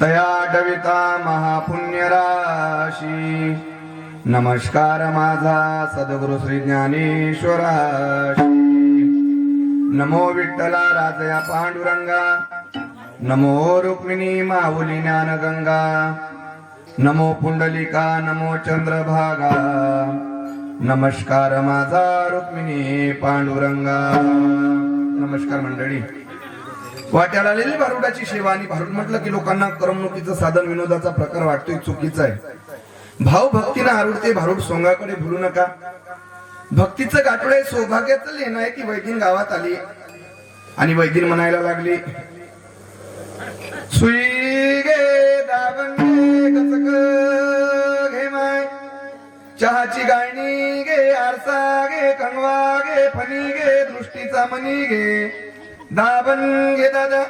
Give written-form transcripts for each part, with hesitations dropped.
तया डविता महापुण्यराशी। नमस्कार माझा सद्गुरु श्री ज्ञानेश्वराशी। नमो विठ्ठला राजया पांडुरंगा, नमो रुक्मिणी माऊली ज्ञानगंगा, नमो पुंडलिका नमो चंद्रभागा। नमस्कार माझा रुक्मिणी पांडुरंगा। नमस्कार मंडळी। वाट्याला आलेली भारुडाची सेवा आणि भारुड म्हटलं की लोकांना करमणुकीचं साधन विनोदाचा प्रकार वाटतोय, चुकीचा आहे। भाव भक्तीनं आरुडते भारुड सोंगाकडे भुलू नका। भक्तीचं गाठोडे सौभाग्याचं लेणं आहे की वैदिन गावात आली आणि वैदिन म्हणायला लागली, सुई गे दाबंगे गचक घे माय, चहाची गाळणी गे, आरसा गे, कंगवा गे, फणी गे, दृष्टीचा मणी घे, दाबन घे दादा,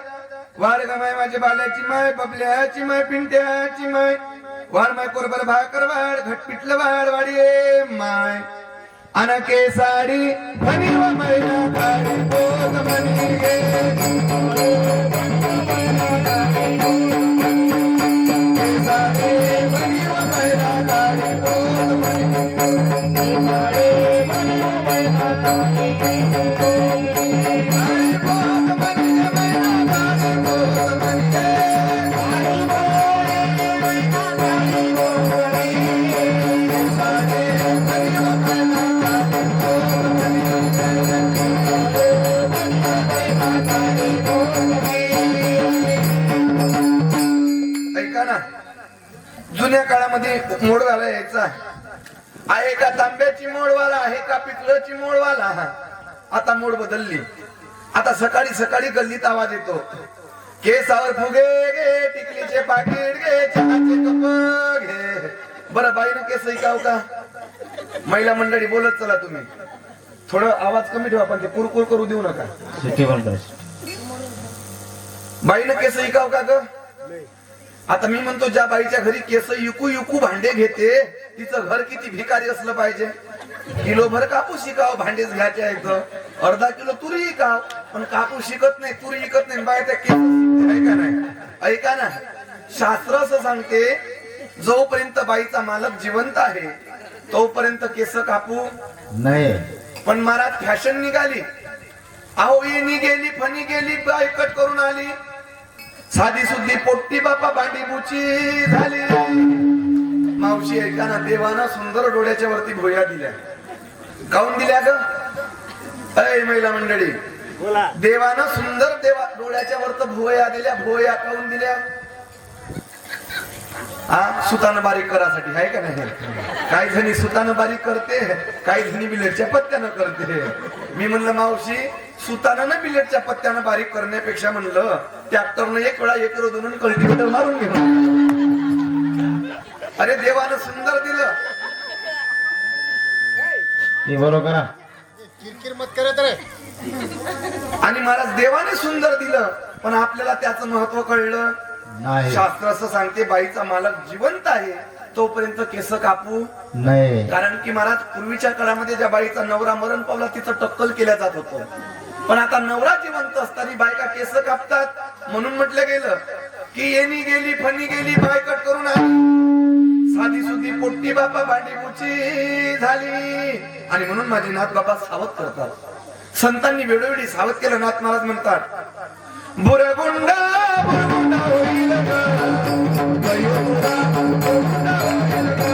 वार ग माय माझ्या बाल्याची माय, बबल्याची माय, पिंट्याची माय, वार माय कोरबर भाकर वाढ, घट पिटलं वाढ वाडीये माय, अनके साडी फणी व मैना काढी बोध मणी गे, साडी फणी व मैना काढी बोध मणी गे, साडी फणी व मैना काढी जुन्या काळामध्ये मोडवाला यायचा, आहे का तांब्याची मोडवाला, आहे का पितळाची मोडवाला। आता मोड बदलली। आता सकाळी सकाळी गल्लीत आवाज येतो, केसावर फुगे घे, टिकलीचे पाकिट घे, चहाचे कप घे। बरं बाईनं केस ऐकाव का? महिला मंडळी बोलत चला तुम्ही, थोडं आवाज कमी ठेवा पण ते कुरकुर करू देऊ नका। बाईनं केस ऐकाव का ग? आता मी म्हणतो ज्या बाईच्या घरी केस युकू युकू भांडे घेते तिचं घर किती भिकारी असलं पाहिजे। किलोभर कापूस शिकाव, भांडेच घ्यायचे आहेत, अर्धा किलो तुरी शिकाव, पण कापूस शिकत नाही, तुरी शिकत नाही, बाय त्या केस ऐका नाही। ऐका ना, शास्त्र असं सांगते जोपर्यंत बाईचा मालक जिवंत आहे तोपर्यंत केस कापू नाही। पण महाराज फॅशन निघाली, अहो येणी गेली, फणी गेली, बाई कट करून आली, साधी सुद्धी पोट्टी बापा भांडी बुची झाली। मावशी ऐका ना, देवाना सुंदर डोळ्याच्या वरती भुया दिल्या, काऊन दिल्या ग? अय महिला मंडळी, देवानं सुंदर डोळ्याच्या वरत भुवया दिल्या, भुवया काऊन दिल्या? सुतानं बारीक करासाठी आहे का नाही? काही जणी सुतानं बारीक करते, काही जणी बिलेटच्या पत्त्यानं करते। मी म्हणलं मावशी, सुतानं ना बिलेटच्या पत्त्यानं बारीक करण्यापेक्षा म्हणलं ट्रॅक्टरनं एक वेळा एक रोधून कल्टिवेटर मारून घे। अरे देवानं सुंदर दिलं, बरोबर किरकिर मत करत रे। आणि महाराज देवाने सुंदर दिलं पण आपल्याला त्याचं महत्व कळलं नाही। शास्त्र असं सांगते बाईचा मालक जिवंत आहे तोपर्यंत केस कापू नाही। कारण की महाराज पूर्वीच्या काळामध्ये ज्या बाईचा नवरा मरण पावला तिचं टक्कल केल्या जात होतं, पण आता नवरा जिवंत असताना बायका केस कापतात। म्हणून म्हटलं गेलं की येणी गेली, फणी गेली, बाय कट करून आली, साधी सुधी पोट्टी बापा भांडी बुची झाली। आणि म्हणून माझे नाथ बाबा सावध करतात, संतांनी वेळोवेळी सावध केलं। नाथ महाराज म्हणतात, बुरगुंडा बुरगुंडा होईल ग, बुरगुंडा बुरगुंडा होईल ग,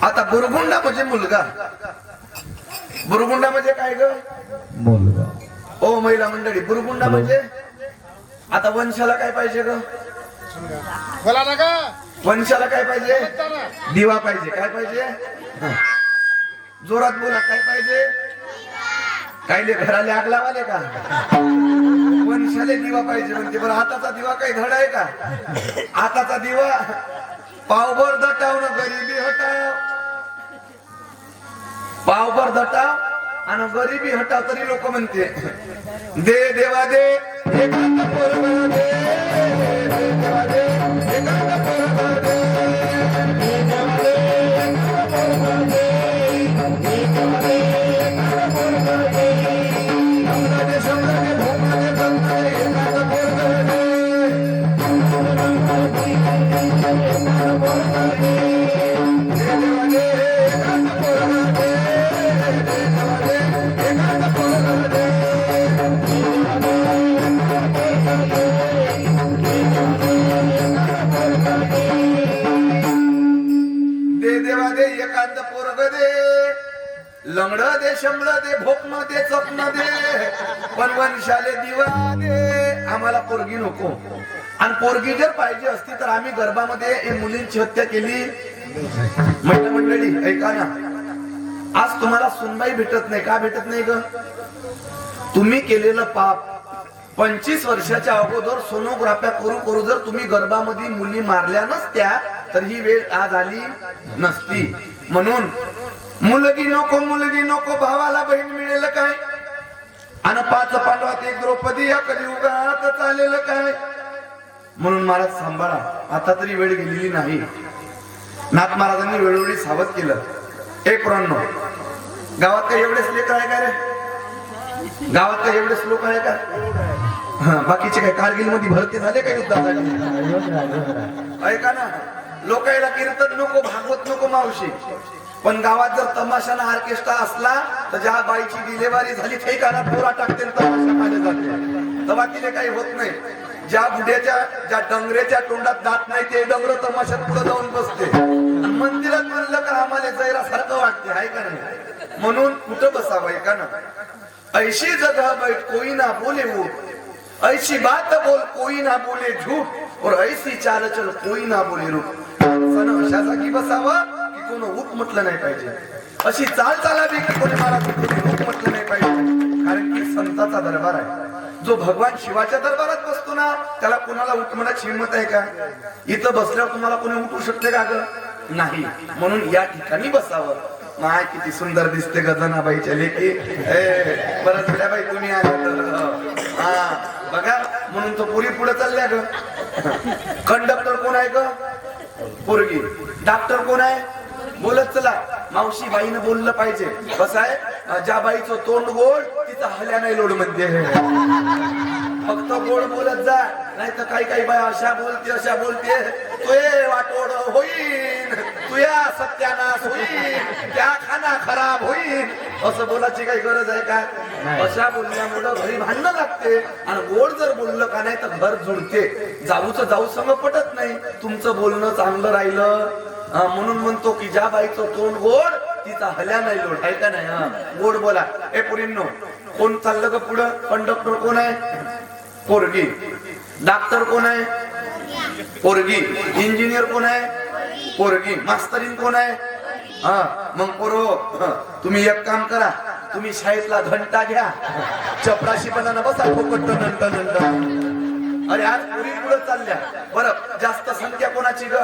आता बुरगुंडा म्हणजे मुलगा, बुरगुंडा म्हणजे काय ग? मुलगा। ओ महिला मंडळी, बुरगुंडा म्हणजे आता वंशाला काय पाहिजे ग? बोला ना ग, वंशाला काय पाहिजे? दिवा पाहिजे। काय पाहिजे? जोरात बोला, काय पाहिजे? कायले घराले आग लावाले का वंशाले दिवा पाहिजे म्हणते बरं आताचा दिवा काही धड आहे का आताचा दिवा पावभर दटाव न गरिबी हटाव पावभर दटाव आणि गरिबी हटाव तरी लोक म्हणते दे देवा दे एकांत पोरगं दे दे देवा दे एकांत पोरगं दे दे देवा दे एकांत पोरगं दे दे देवा दे एकांत पोरगं दे नमना दे शंभर दे भोगना दे जगना दे एकांत पोरगं दे एकांत पोरगं दे दे देवा दे एकांत पोरगं दे दे देवा दे एकांत पोरगं दे दे देवा दे एकांत पोरग दे लंगड दे शंभर दे भोकणं दे चकणं दे पण वंशाले दिवा दे आम्हाला पोरगी नको आणि पोरगी जर पाहिजे असती तर आम्ही गर्भामध्ये मुलींची हत्या केली महिला मंडळी ऐका ना आज तुम्हाला सुनबाई भेटत नाही का भेटत नाही ग तुम्ही केलेलं पाप 25 वर्षाच्या अगोदर सोनोग्राफ्या करू करू जर तुम्ही गर्भामध्ये मुली मारल्या नसत्या तर ही वेळ आज आली नसती म्हणून मुलगी नको भावाला बहीण मिळेल काय आणि 5 पांडवात 1 द्रौपदी या कलियुगात चालेल काय म्हणून महाराज सांभाळा आता तरी वेळ गेलेली नाही नाथ महाराजांनी वेळोवेळी सावध केलं एक पुराणो गावात काही एवढेच लेकर आहे का रे गावात काही एवढेच लोक आहे का बाकीचे काय कारगिल मध्ये भरती झाले का युद्धात ऐका ना लोकायला कीर्तन नको भागवत नको मावशी पण गावात जर तमाशाना ऑर्केस्ट्रा असला तर ज्या बाईची डिलेवरी झाली ते काना पोरा टाकते तमाशा खाली जाते तेव्हा तिने काही होत नाही ज्या बुड्याच्या ज्या डंगरेच्या तोंडात दात नाही ते डंगर तमाशात पुढे जाऊन बसते मंदिरात म्हणलं का आम्हाला जैरा सारखं वाटते आहे का नाही म्हणून कुठं बसावं ऐका ना ऐशी जगह बैठ कोई ना बोले वो ऐसी बात बोल कोई ना बोले झूठ और ऐसी चाल चल कोई ना बोले रूप अशा जागी बसावं की कोण उठ म्हटलं नाही पाहिजे अशी चाल चालावी की कोणी मला उठ म्हटलं नाही पाहिजे कारण की संताचा दरबार आहे जो भगवान शिवाच्या दरबारात बसतो ना त्याला कोणाला उठ म्हणायची हिंमत आहे का इथं बसल्यावर तुम्हाला कोणी उठू शकते का ग नाही म्हणून या ठिकाणी बसावं माय किती सुंदर दिसते ग जनाबाईच्या लेकी परत बाई तुम्ही आल्या हा बघा म्हणून तो पुरी पुढे चालल्या ग कंडक्टर कोण आहे ग पोरगी डॉक्टर कोण आहे बोलत चला मावशी बाईनं बोललं पाहिजे कसं आहे ज्या बाईचं तोंड गोड तिचा हल्या नाही लोड मध्ये फक्त गोड बोलत जा नाही तर काही बाई अशा बोलते तुये वाटोड होईल तुया सत्यानाश होईल त्या खाना खराब होईल असं बोलायची काही गरज आहे का अशा बोलण्यामुळे घरी भांडणं लागते आणि गोड जर बोललं का नाही तर घर जुळते जाऊ संग पटत नाही तुमचं बोलणं चांगलं राहिलं म्हणून म्हणतो की ज्या बाईचं तोंड गोड तिचा हल्या नाही लोड आहे का नाही गोड बोला ए पुरींनो कोण चाललं ग पुढं कंडक्टर कोण आहे पोरगी डॉक्टर कोण आहे पोरगी इंजिनियर कोण आहे पोरगी मास्तरीन कोण आहे हा मग पोरो तुम्ही एक काम करा तुम्ही शाळेतला घंटा घ्या चपराशी बनाना बसा फोकट नंतर अरे आज पुरी पुढे चालल्या बरं जास्त संख्या कोणाची ग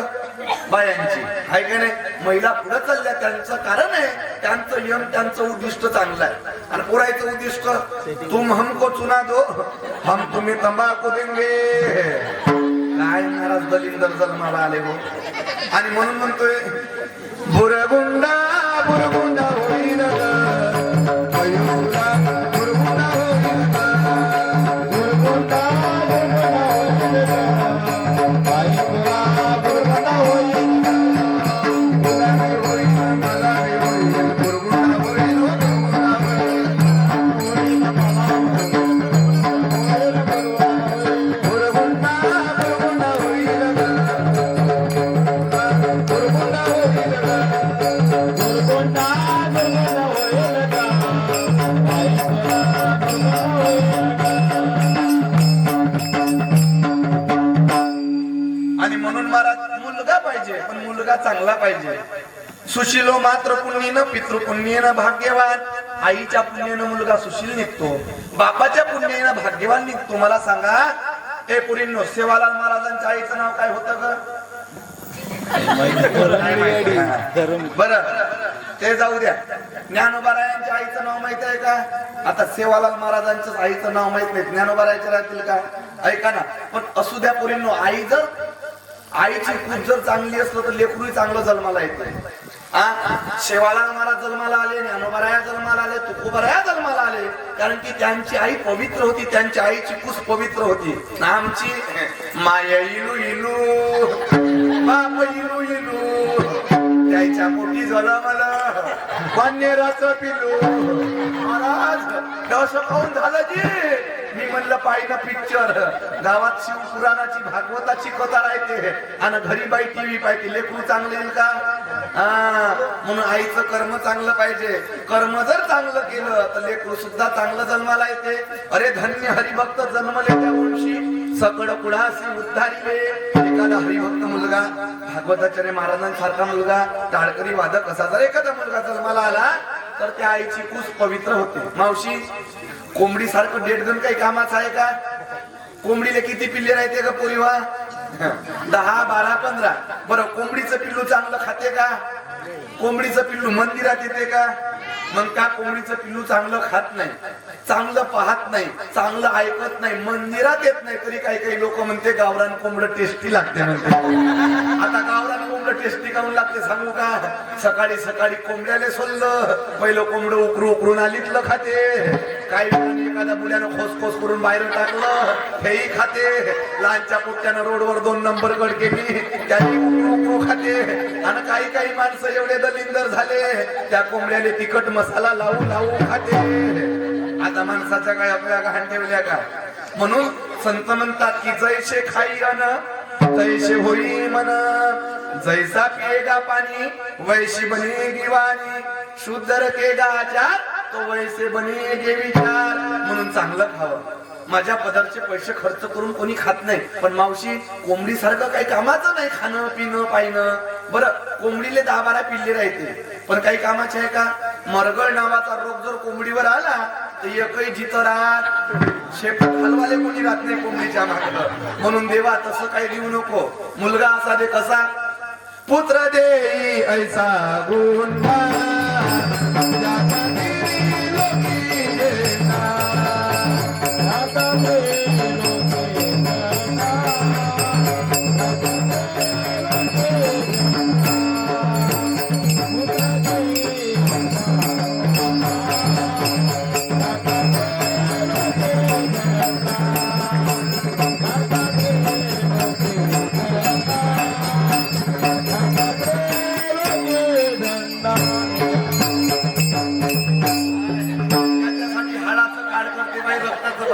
बायांची आहे का नाही महिला पुढे चालल्या त्यांचं कारण आहे त्यांचं यम त्यांचं उद्दिष्ट चांगलं आहे आणि पोरायचं उद्दिष्ट तुम हमको चुना दो हम तुम्ही तंबाखू देंगे काय महाराज दलिंदर जन्माला आले हो आणि म्हणून म्हणतोय बुरगुंडा होईल चांगला पाहिजे सुशीलो मात्र पुण्येन पितृपुण्येन भाग्यवान आईच्या पुण्यानं मुलगा सुशील निघतो, बापाच्या पुण्यानं भाग्यवान निघतो. मला सांगा ए पुरींनो, सेवालाल महाराजांच्या आईचं नाव काय होतं ग? बरं ते जाऊ द्या. ज्ञानोबारायांच्या आईचं नाव माहित आहे का? आता सेवालाल महाराजांच्या आईचं नाव माहित नाही, ज्ञानोबारायांच्या राहतील का? ऐका ना, पण असू द्या पोरींनो, आई जर आईची खूप जर चांगली असलं तर लेकरूही चांगलं जन्माला येते. सेवालाल महाराज जन्माला आले, ज्ञानोबाराया जन्माला आले, तुकोबाराया जन्माला आले, कारण की त्यांची आई पवित्र होती, त्यांच्या आईची कुस पवित्र होती. आमची माया इलू इलू, बाप इलू इलू, त्याच्या पोटी जन्मलं वान्यराचं पिलू. महाराज कसं खाऊन झालं जी? मी म्हणलं पाहिलं पिक्चर, गावात शिवपुराणाची भागवताची कथा राहते आणि घरी बाई टीव्ही पाहिजे, लेकरू चांगलं येईल का? म्हणून आईचं कर्म चांगलं पाहिजे. कर्म जर चांगलं केलं तर लेकरू सुद्धा चांगलं जन्माला येते. अरे धन्य हरिभक्त जन्मले त्या वर्षी सकड कुळासी उद्धारिले. एखादा हरिभक्त मुलगा, भागवताचार्य महाराजांसारखा मुलगा, टाळकरी वादक असा जर एखादा मुलगा जन्माला आला तर त्या आईची कुस पवित्र होते. मावशी, कोंबडी सारखं डेडगन काही कामाचं आहे का? कोंबडीला किती पिल्ले राहते का पोरीवा? 10, 12, 15. बरं, कोंबडीचं पिल्लू चांगलं खाते का? कोंबडीचं पिल्लू मंदिरात येते का? मग का कोंबडीचं पिल्लू चांगलं खात नाही, चांगलं पाहत नाही, चांगलं ऐकत नाही, मंदिरात येत नाही, तरी काही काही लोक म्हणते गावरान कोंबड टेस्टी लागते म्हणते. आता गावरान कोंबड टेस्टी काऊन लागते सांगू का? सकाळी सकाळी कोंबड्याले सोडलं, पहिलं कोंबड उकरून आलीतलं खाते, काही एखाद्या मुलानं खोस करून बाहेर टाकलं हेही खाते, लहानच्या पोट्यानं रोडवर 2 नंबर गड केली त्याने उकरू खाते, आणि काही काही माणसं एवढे दलिंदर झाले त्या कोंबड्याने तिखट मसाला लावू खाते. आता माणसाच्या काय आपल्या घाण ठेवल्या का? म्हणून संत म्हणतात की जैसे खाई अन तैसे होई मन, जैसा पिएगा पाणी वैशी बनेगी वाणी, शुद्ध रखेगा आचार तो वैसे बनेगे विचार. म्हणून चांगलं खावं. माझ्या पदरचे पैसे खर्च करून कोणी खात नाही, पण मावशी कोंबडी सारखं काही कामाचं नाही, खाणं पिणं पाहिणं. बरं, कोंबडीले 10-12 पिल्ले राहते, पण काही कामाचे आहे का? मरगळ नावाचा रोग जर कोंबडीवर आला तर एकही जिथं राहत शेप हलवाले कोणी राहत नाही कोंबडीच्या मागं. म्हणून देवा तसं काही देऊ नको. मुलगा असा दे कसा? पुत्र दे ऐसा गुण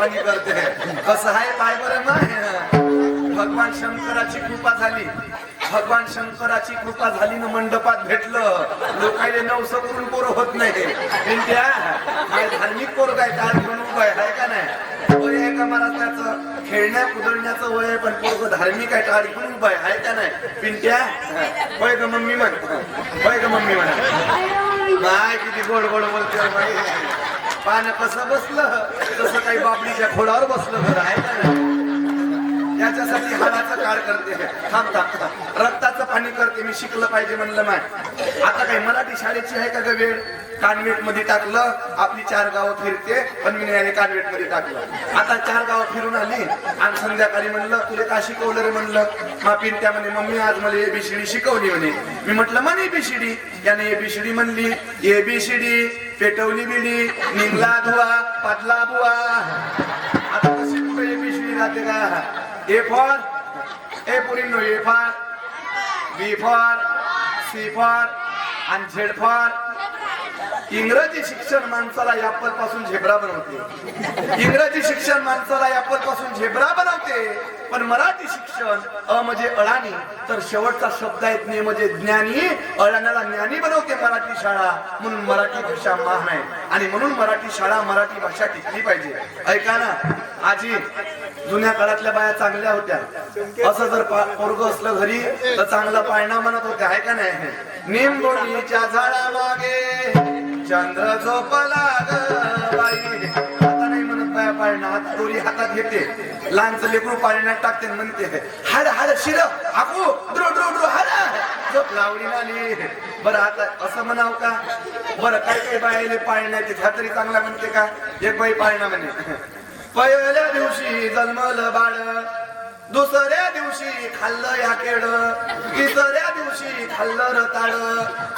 करते. कसं आहे पाय बरं ना? भगवान शंकराची कृपा झाली, भगवान शंकराची कृपा झाली ना, मंडपात भेटलं. लोकांना नवस करून पोरं होत नाही. धार्मिक पोरग आहे, काय म्हणून आहे का नाही? वय आहे का मला त्याचं खेळण्या कुदळण्याचं वय आहे, पण पोरग धार्मिक आहे, टाळी पण उभा आहे का नाही? पिंट्या वय ग मम्मी म्हण, वय ग मम्मी म्हणा. नाही किती गोड गोड बोलते. पान कसं बसलं तसं काही बाबडीच्या खोडावर बसलं घर आहे का? याच्यासाठी हाडाचं काळ करते. थांब रक्ताचं पाणी करते. मी शिकलं पाहिजे म्हणलं नाही. आता काही मराठी शाळेची आहे का ग वेळ? कानवेट मध्ये टाकलं, आपली 4 गावं फिरते, पण मी नाही कानवेट मध्ये टाकलं. आता 4 गावं फिरून आली आणि संध्याकाळी म्हणलं तुला का शिकवलं रे म्हणलं. मा पिंट्या म्हणे मम्मी आज मला ABCD शिकवली म्हणे. मी म्हटलं म्हणे ABCD. याने ABCD म्हणली. ABCD पेटवली बिडी, निघला धुवा, पाटला बुवा. आता कशी कुठे ABCD राहते का? A फॉर ए पुरीनो, A for, B for, C for आणि Z फॉर. इंग्रजी शिक्षण माणसाला ऍपल पासून झेब्रा बनवते. इंग्रजी शिक्षण माणसाला ऍपल पासून झेब्रा बनवते, पण मराठी शिक्षण अ म्हणजे अळानी, तर शेवटचा शब्द आहे ज्ञ म्हणजे ज्ञानी. अळाण्याला ज्ञानी बनवते मराठी शाळा. म्हणून मराठी भाषा महान आहे, आणि म्हणून मराठी शाळा, मराठी भाषा टिकली पाहिजे. ऐका ना आजी, जुन्या काळातल्या बाया चांगल्या होत्या. असं जर पोरग असलं घरी तर चांगला पाळणा म्हणत होत्या, आहे का नाही? निंबोणीच्या झाडा मागे चंद्र झोपला ग बाई. आता नाही म्हणत बाया पाळणं, आता दोरी हातात घेते, लहानचं लेकरू पाळण्यात टाकते आणि म्हणते हाड हाड शिर आकू ड्रो ड्रो ड्रो हाड झोप लावली आली. बरं आता असं म्हणाव का? बरं काही काही बायाले पाळण्यात ह्या तरी चांगला म्हणते का? एक बाई पाळणा म्हणे पहिल्या दिवशी जन्मलं बाळ, दुसऱ्या दिवशी खाल्लं या केड, तिसऱ्या दिवशी खाल्लं रताळ,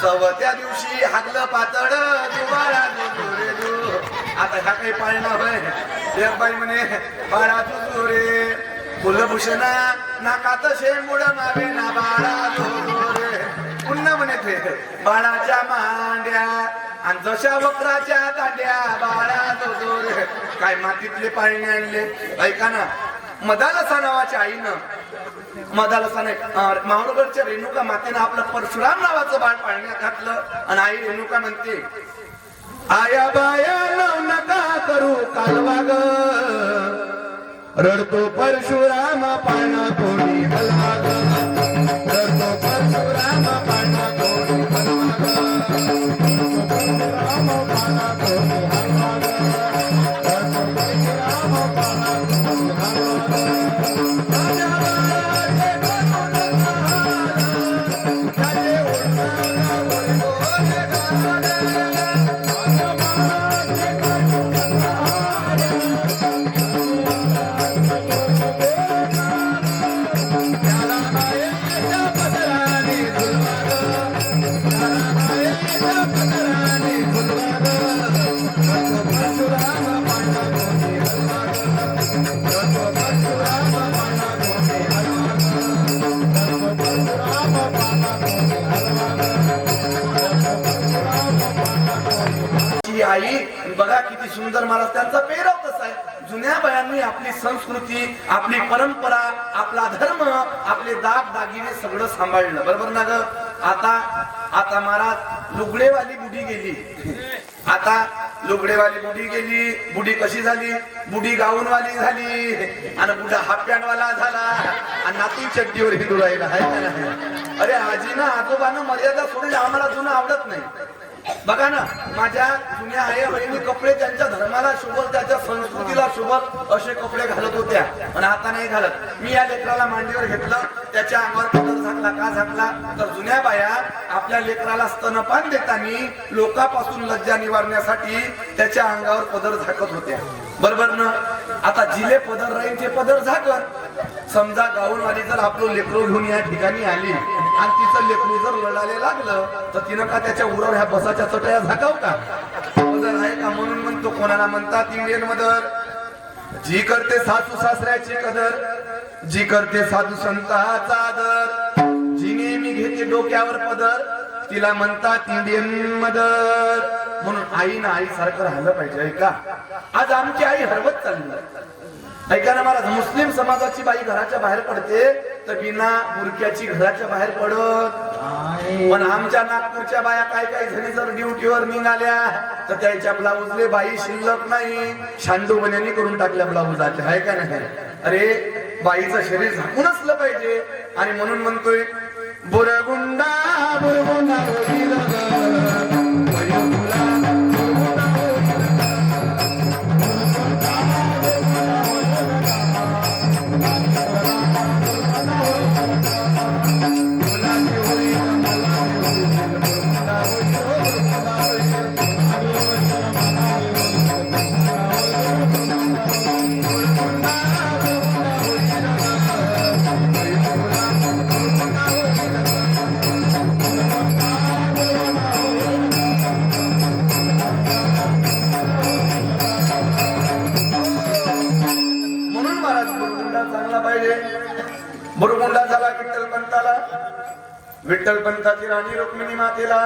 चौथ्या दिवशी हागलं पातळ, दुबाळा दुरे दू. आता ह्या काही पाळणा होय? एक बाई म्हणे बाळा तू रे कुलभूषणा नाकात शेंबुड मावे ना बाळा रे. पुन्हा म्हणे ते बाळाच्या मांड्या आणि जशा वक्राच्या दांड्या बाळा रे. काय मातीतले पाळणे आणले? ऐका ना, मदालसा नावाच्या आईनं मदालसा नाही माहुरगडच्या रेणुका मातेनं आपलं परशुराम नावाचं बाळ पाळण्यात घातलं आणि आई रेणुका म्हणते आया बाया नका करू कालवा ग, रडतो परशुराम पाळणा कोणी हलवा ग, रडतो परशुराम पाळणा कोणी हलवा ग, परशुराम पाळणा कोणी हलवा ग, रडतो परशुराम पाळणा कोणी हलवा ग. आई बघा किती सुंदर महाराज त्यांचा पेहराव कसा आहे. जुन्या बायांनी आपली संस्कृती, आपली परंपरा, आपला धर्म, आपले दाग दागिने सगळं सांभाळलं, बरोबर ना ग? आता महाराज लुगडेवाली बुडी गेली. आता लुगडेवाली बुडी गेली. बुडी कशी झाली? बुडी गाऊनवाली झाली आणि बुडा हाफ पॅन्ट वाला झाला आणि नातू चड्डीवर हिंदू राहिला आहे. अरे आजीनं आजोबानं मर्यादा सोडली, आम्हाला जुनं आवडत नाही. बघा ना, माझ्या जुन्या आई बहिणी कपडे त्यांच्या धर्माला शोभत, त्याच्या संस्कृतीला शोभत असे कपडे घालत होत्या, पण आता नाही घालत. मी या लेकराला मांडीवर घेतलं, त्याच्या अंगावर पदर झाकला. का झाकला? तर जुन्या बाया आपल्या लेकराला स्तनपान देताना लोकांपासून लज्जा निवारण्यासाठी त्याच्या अंगावर पदर झाकत होत्या, बरोबर ना? आता जिले पदर राहील ते पदर झाकत. समजा गाऊनवाली जर आपलं लेकरू घेऊन या ठिकाणी आली आणि तिचं लेकरू जर लढायला लागलं तर तिनं का त्याच्या उरावर ह्या बसाच्या चटया झाकाव का? पदर आहे का? म्हणून म्हणतो, कोणाला म्हणतात इंडियन मदर, जी करते सासू सासऱ्याची कदर, जी करते साधू संताचा आदर, जी नेहमी घेते डोक्यावर पदर, तिला म्हणतात इंडियन मदर. म्हणून आईनं आई सारखं राहिलं पाहिजे. ऐका, आज आमची आई हरवत चालली. ऐका ना महाराज, मुस्लिम समाजाची बाई घराच्या बाहेर पडते तर बिना बुरक्याची घराच्या बाहेर पडत. पण आमच्या नागपूरच्या बाया काय काय जणी जर ड्युटीवर निघाल्या तर त्याच्या ब्लाऊजले बाई शिल्लक नाही, शांडूबन्यांनी करून टाकल्या ब्लाऊजाच्या. आहे का नाही? अरे बाईचं शरीर झाकून असलं पाहिजे. आणि म्हणून म्हणतोय बुरगुंडा बुरगुंडा बुरगुंडा झाला विठ्ठल पंताला, विठ्ठल पंताची राणी रुक्मिणी मातेला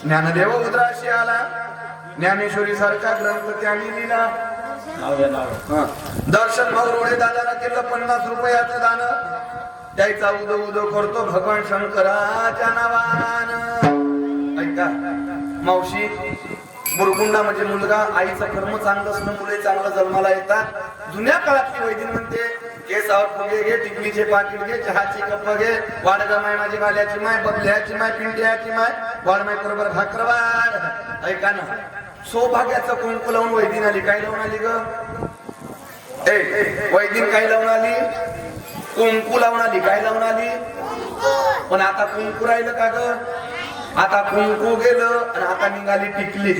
ज्ञानदेव उद्राशी आला. ज्ञानेश्वरी सारखा ग्रंथ त्यांनी लिहिला. दर्शन भाऊ रोडे दादाला केलं 50 रुपयाचं दान. त्याचा उदो उदो करतो भगवान शंकराच्या नावानं. ऐका मावशी, बुरगुंडा म्हणजे मुलगा, आईचं कर्म चांगलं असणं, मुले चांगलं जन्माला येतात. जुन्या काळातली वैदिक म्हणते केसावर फुगे घे, टिकलीचे पाकिट घे, चहाची कप घे, वाडगा माय माझी वाल्याची माय, बदल्याची माय, पिंट्याची माय, वाढ माय बरोबर भाकर वाढ. ऐका ना, सौभाग्याचं कुंकू लावून वैदिन आली. काय लावून आली ग? वैदिन काय लावून आली? कुंकू लावून आली. काय लावून आली? पण आता कुंकू राहिलं का ग? आता कुंकू गेलं आणि आता निघाली टिकली.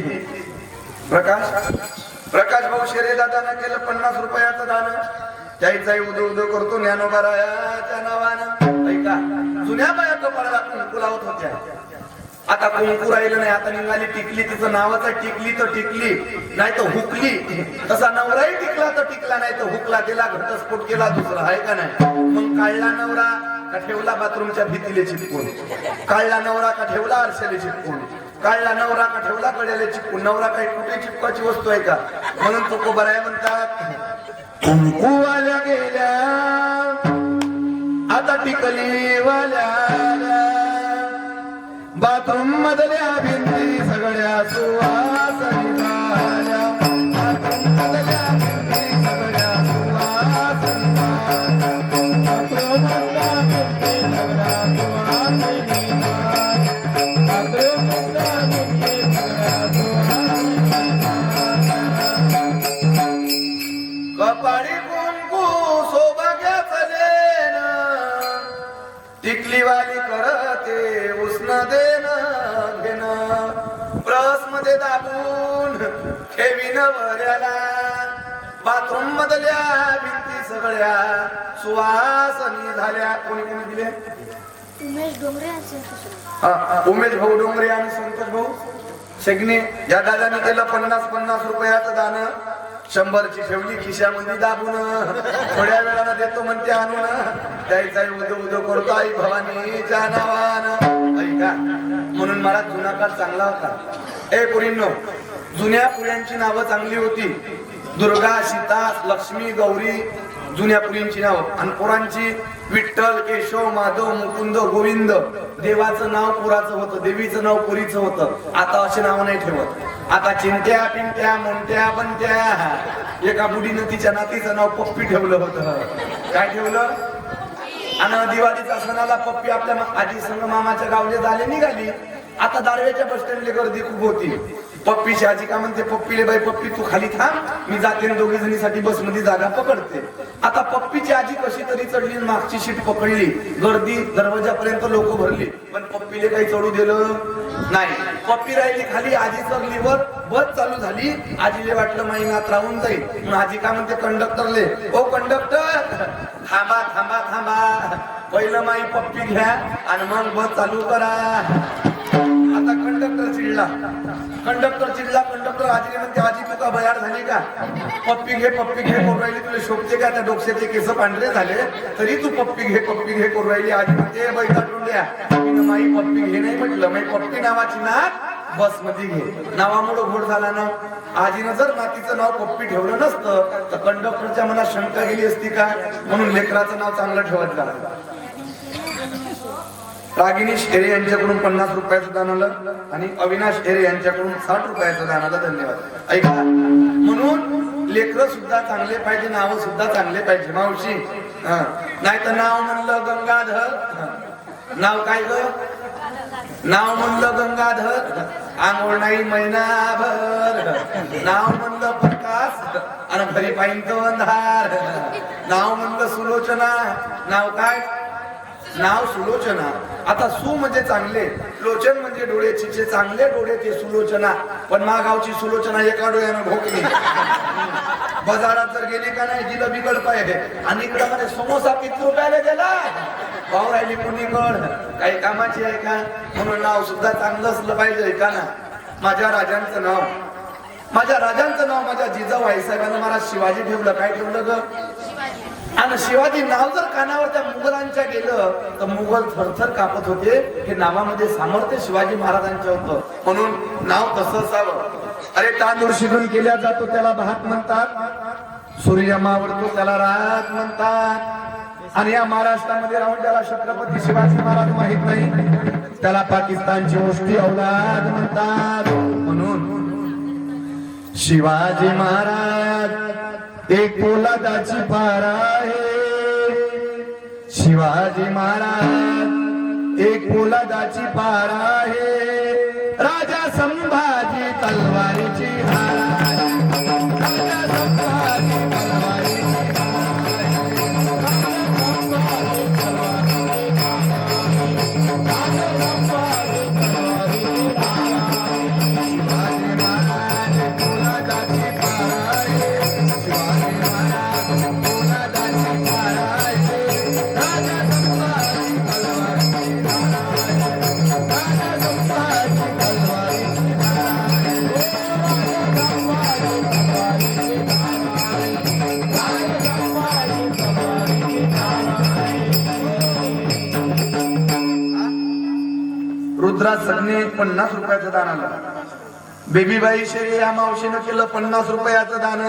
प्रकाश भाऊ शेरे दादानं केलं 50 रुपयाचं दान. त्याचा उदो उदो करतो ज्ञानोबारायाच्या नावानं. ऐका, जुन्या बाया कपाळाला कुंकू लावत होत्या. आता कुंकू राहिलं नाही, आता निघाली टिकली. तिचं नावाचं टिकली तर टिकली, नाही तर हुकली. तसा नवराही टिकला तर टिकला, नाही तर हुकला. तिला घटस्फोट केला दुसरा, आहे का नाही? मग काढला नवरा का ठेवला बाथरूमच्या भीतीले चिपकून? काढला नवरा का ठेवला आरशाले चिपकून? काढला नवरा का ठेवला कड्याले चिपकून? नवरा काही कुठे चिपकाची वस्तू आहे का? म्हणून तो बराय म्हणतात, कुंकूवाल्या गेल्या आता टिकली वाल्या. बाथरूम मधल्या भिंती सगळ्या सुवासनी झाल्या. बाथरूम मधल्या भिंती सगळ्या सुवासनी झाल्या. बाथरूम मधल्या भिंती सगळ्या सुवासनी झाल्या. बाथरूम मधल्या भिंती सगळ्या सुवासनी झाल्या. कपाळी कुंकू सौभाग्याचं लेणं, टिकलीवाली करते उष्ण देणं घेणं. ब्रश मध्ये दाबून ठेवीन वऱ्याला. बाथरूम मधल्या भिंती सगळ्या सुवासनी झाल्या. कोणी कोणी दिले? उमेश डोंगरे आणि संतोष. उमेश भाऊ डोंगरे आणि संतोष भाऊ शेगणे या दादाने केलं 50 रुपयाचं दान. 100ची ठेवली खिशामध्ये दाबून. थोड्या वेळानं देतो म्हणते आणून. द्यायचा उदो उदो करतो आई भवानीच्या नावानं. ऐका, म्हणून मला जुना काळ चांगला होता. पुरींनो, जुन्या पुऱ्यांची नावं चांगली होती. दुर्गा, सीता, लक्ष्मी, गौरी, जुन्या पुरींची नावं. आणि पुरांची विठ्ठल, केशव, माधव, मुकुंद, गोविंद. देवाचं नाव पुराचं होतं, देवीचं नाव पुरीचं होतं. आता असे नाव नाही ठेवत. आता चिंट्या, पिंट्या, मोंट्या, बनत्या. एका बुढीनं तिच्या नातीचं नाव पप्पी ठेवलं होतं. काय ठेवलं? आणि दिवाळीच्या सणाला पप्पी आपल्या आजी संग मामाच्या गावले झाले निघाली. आता दारव्याच्या बस स्टँडला गर्दी खूप होती. पप्पीची आजी का म्हणते, पप्पीले बाई पप्पी तू खाली थांब, मी जाते दोघी जणीसाठी बसमध्ये जागा पकडते. आता पप्पीची आजी कशी तरी चढली, मागची सीट पकडली. गर्दी दरवाजापर्यंत लोक भरली, पण पप्पीले काही चढू दिलं नाही. पप्पी राहिली खाली, आजी चढली वर. बस चालू झाली. आजीले वाटलं महिन्यात राहून जाईल. मग आजी का म्हणते कंडक्टरले, ओ कंडक्टर, थांबा थांबा थांबा, पहिलं माई पप्पी घ्या आणि मग बस चालू करा. आता कंडक्टर चिडला. कंडक्टर आजीने म्हणते, आजी तू का बयार झाली का? पप्पी घे करून राहिली. तुला शोभते का? त्या डोक्याचे केस पांढरे झाले तरी तू पप्पी घे करून राहिली. आजी म्हणते, बैठा टोंड्या, माई पप्पी घे नाही म्हटलं. माई पप्पी नावाची नाक बस मध्ये घे. नावामुळे घोड झाला ना. आजीनं जर नातीचं नाव पप्पी ठेवलं नसतं तर कंडक्टरच्या मनात शंका गेली असती का? म्हणून लेकराचं नाव चांगलं ठेवत का? रागिनी शेरे यांच्याकडून 50 रुपयाचं दान आलं आणि अविनाश शेरे यांच्याकडून 60 रुपयाचं दान आलं. धन्यवाद. ऐका, म्हणून लेकरं सुद्धा चांगले पाहिजे, नाव सुद्धा चांगले पाहिजे. मावशी, नाही तर नाव म्हणलं गंगाधर, नाव काय ग? नाव म्हणलं गंगाधर, आंघोळ नाही महिनाभर. नाव म्हणलं प्रकाश आणि घरी पाहिजे अंधार. नाव म्हणलं सुलोचना, नाव काय? नाव सुलोचना. आता सु म्हणजे चांगले, लोचन म्हणजे डोळे. चिचे चांगले डोळे ते सुलोचना. पण मागावची सुलोचना एका डोळ्यानं भोगली. बाजारात जर गेली का नाही, जिलबी गड पाहिजे. आणि इकडे मध्ये समोसा किती रुपयाला गेला, भाव राहिली कोणीकड, काही कामाची आहे का? म्हणून नाव सुद्धा चांगलं असलं पाहिजे. का ना, माझ्या राजांचं नाव माझ्या जिजाऊ आईसाहेबांना मला शिवाजी ठेवलं. काय ठेवलं ग? आणि शिवाजी नाव जर कानावर त्या मुघलांच्या गेलं तर मुघल थरथर कापत होते. हे नावामध्ये सामर्थ्य शिवाजी महाराजांचं होतं. म्हणून नाव तसं असावं. अरे, तांदूळ शिजून केल्या जातो त्याला भात म्हणतात. सूर्य मावळतो त्याला रात म्हणतात. आणि या महाराष्ट्रामध्ये राहून ज्याला छत्रपती शिवाजी महाराज माहित नाही त्याला पाकिस्तानची मुष्टी औलाद म्हणतात. म्हणून शिवाजी महाराज एक पोलादाची पार आहे. शिवाजी महाराज एक पोलादाची पार आहे राजा संभाजी तलवारीची धार आहे. राजा संभाजी तलवारीची धार आहे. राजा संभाजी तलवारीची धार आहे. राजा संभाजी तलवारीची धार आहे. शिवाजी महाराज पोलादाची पार आहे. शिवाजी महाराज पोलादाची पार आहे. राजा संभाजी तलवारीची धार आहे. राजा संभाजी तलवारीची धार आहे. राजा संभाजी तलवारीची धार आहे. राजा संभाजी तलवारीची धार आहे. रुद्रा सगने 50 रुपयाचं दान आलं. बेबीबाई शेरे या मावशीनं केलं 50 रुपयाचं दान.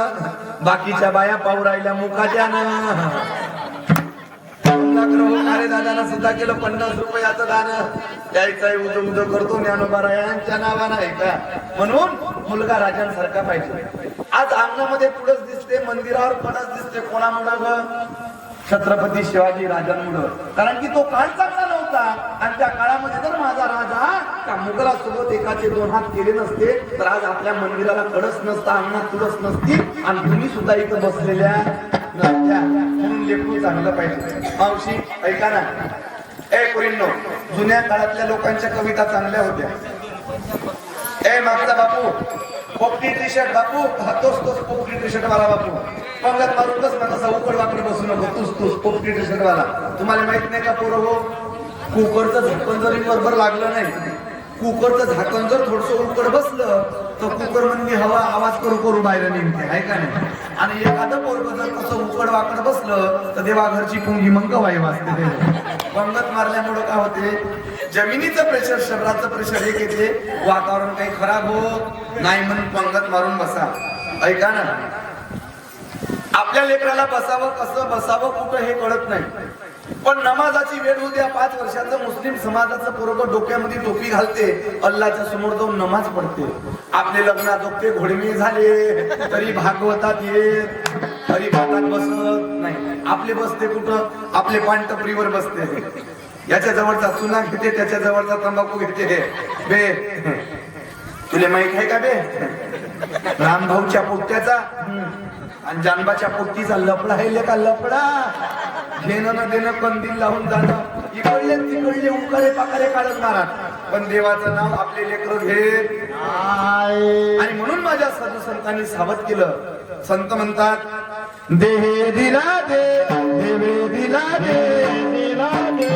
बाकीच्या बाया पाहू राहिल्या मुखाट्यानं. अरे दादानं सुद्धा केलं 50 रुपयाचं दान. यायचं उद उद करतो ज्ञानोबा यांच्या नावानं आहे का. म्हणून मुलगा राजांसारखा पाहिजे. आज अंगणामध्ये पुढंच दिसते, मंदिरावर पडच दिसते. कोणामुळं ग? छत्रपती शिवाजी राजांमुळं. कारण की तो काळ चांगला नव्हता आणि त्या काळामध्ये जर माझा राजा त्या मुघलासोबत एकाचे 2 हात केले नसते तर आज आपल्या मंदिराला कडच नसता, अंगणात तुळस नसती आणि तुम्ही सुद्धा इथं बसलेल्या नसत्या. म्हणून लेकरू चांगलं पाहिजे. मावशी ऐका ना, ए पुरींनो, जुन्या काळातल्या लोकांच्या कविता चांगल्या होत्या. ए मागचा बापू पोपटी टी शर्ट बापू, तोच पोपटी टी शर्ट वाला बापू. पंगत मारून बस ना, तसा उकड वाकड बसू नको. तूच पोपटी टी शर्ट वाला. तुम्हाला माहित नाही का पोरं हो, कुकरचं झाकण जरी बरोबर लागलं नाही, कुकरचं झाकण जर थोडस उकड बसलं तर कुकर मध्ये हवा आवाज करू बाहेर निघते, आहे का नाही. आणि एखादं पोरग जर तसं उकड वाकड बसलं तर देवाघरची पुंगी मग वाई वाजते. पंगत मारल्यामुळं काय होते, जमिनीचं प्रेशर शरीराचं प्रेशर एक येते, वातावरण काही खराब होत नाही. म्हणून पंगत मारून बसा. ऐका ना, आपल्या लेकराला बसावं कसं, बसावं कुठं हे कळत नाही. पण नमाजाची वेळ उद्या 5 वर्षाचं मुस्लिम समाजाचं पोरगं डोक्यामध्ये टोपी घालते, अल्लाच्या समोर जाऊन नमाज पडते. आपले लग्नात जोगते घोडमे झाले तरी भागवतात येत, तरी भातात बसत नाही. आपले बसते कुठं, आपले पानटपरीवर बसते. याच्या जवळचा चुना घेते, त्याच्या जवळचा तंबाखू घेते. बे तुला माहित आहे का बे, रामभाऊच्या पोट्याचा आणि जानबाच्या पोट्टीचा लफडा आहे का लफडा. घेणं न देणं, कंदील लावून जाणं, इकडले तिकडले उकारे पाकारे काढत मारा. पण देवाचं नाव आपले लेकरं घेत आणि म्हणून माझ्या साधू संतांनी सावध केलं. संत म्हणतात, देहे दिला दे, देवे दिला दे, दिला दे.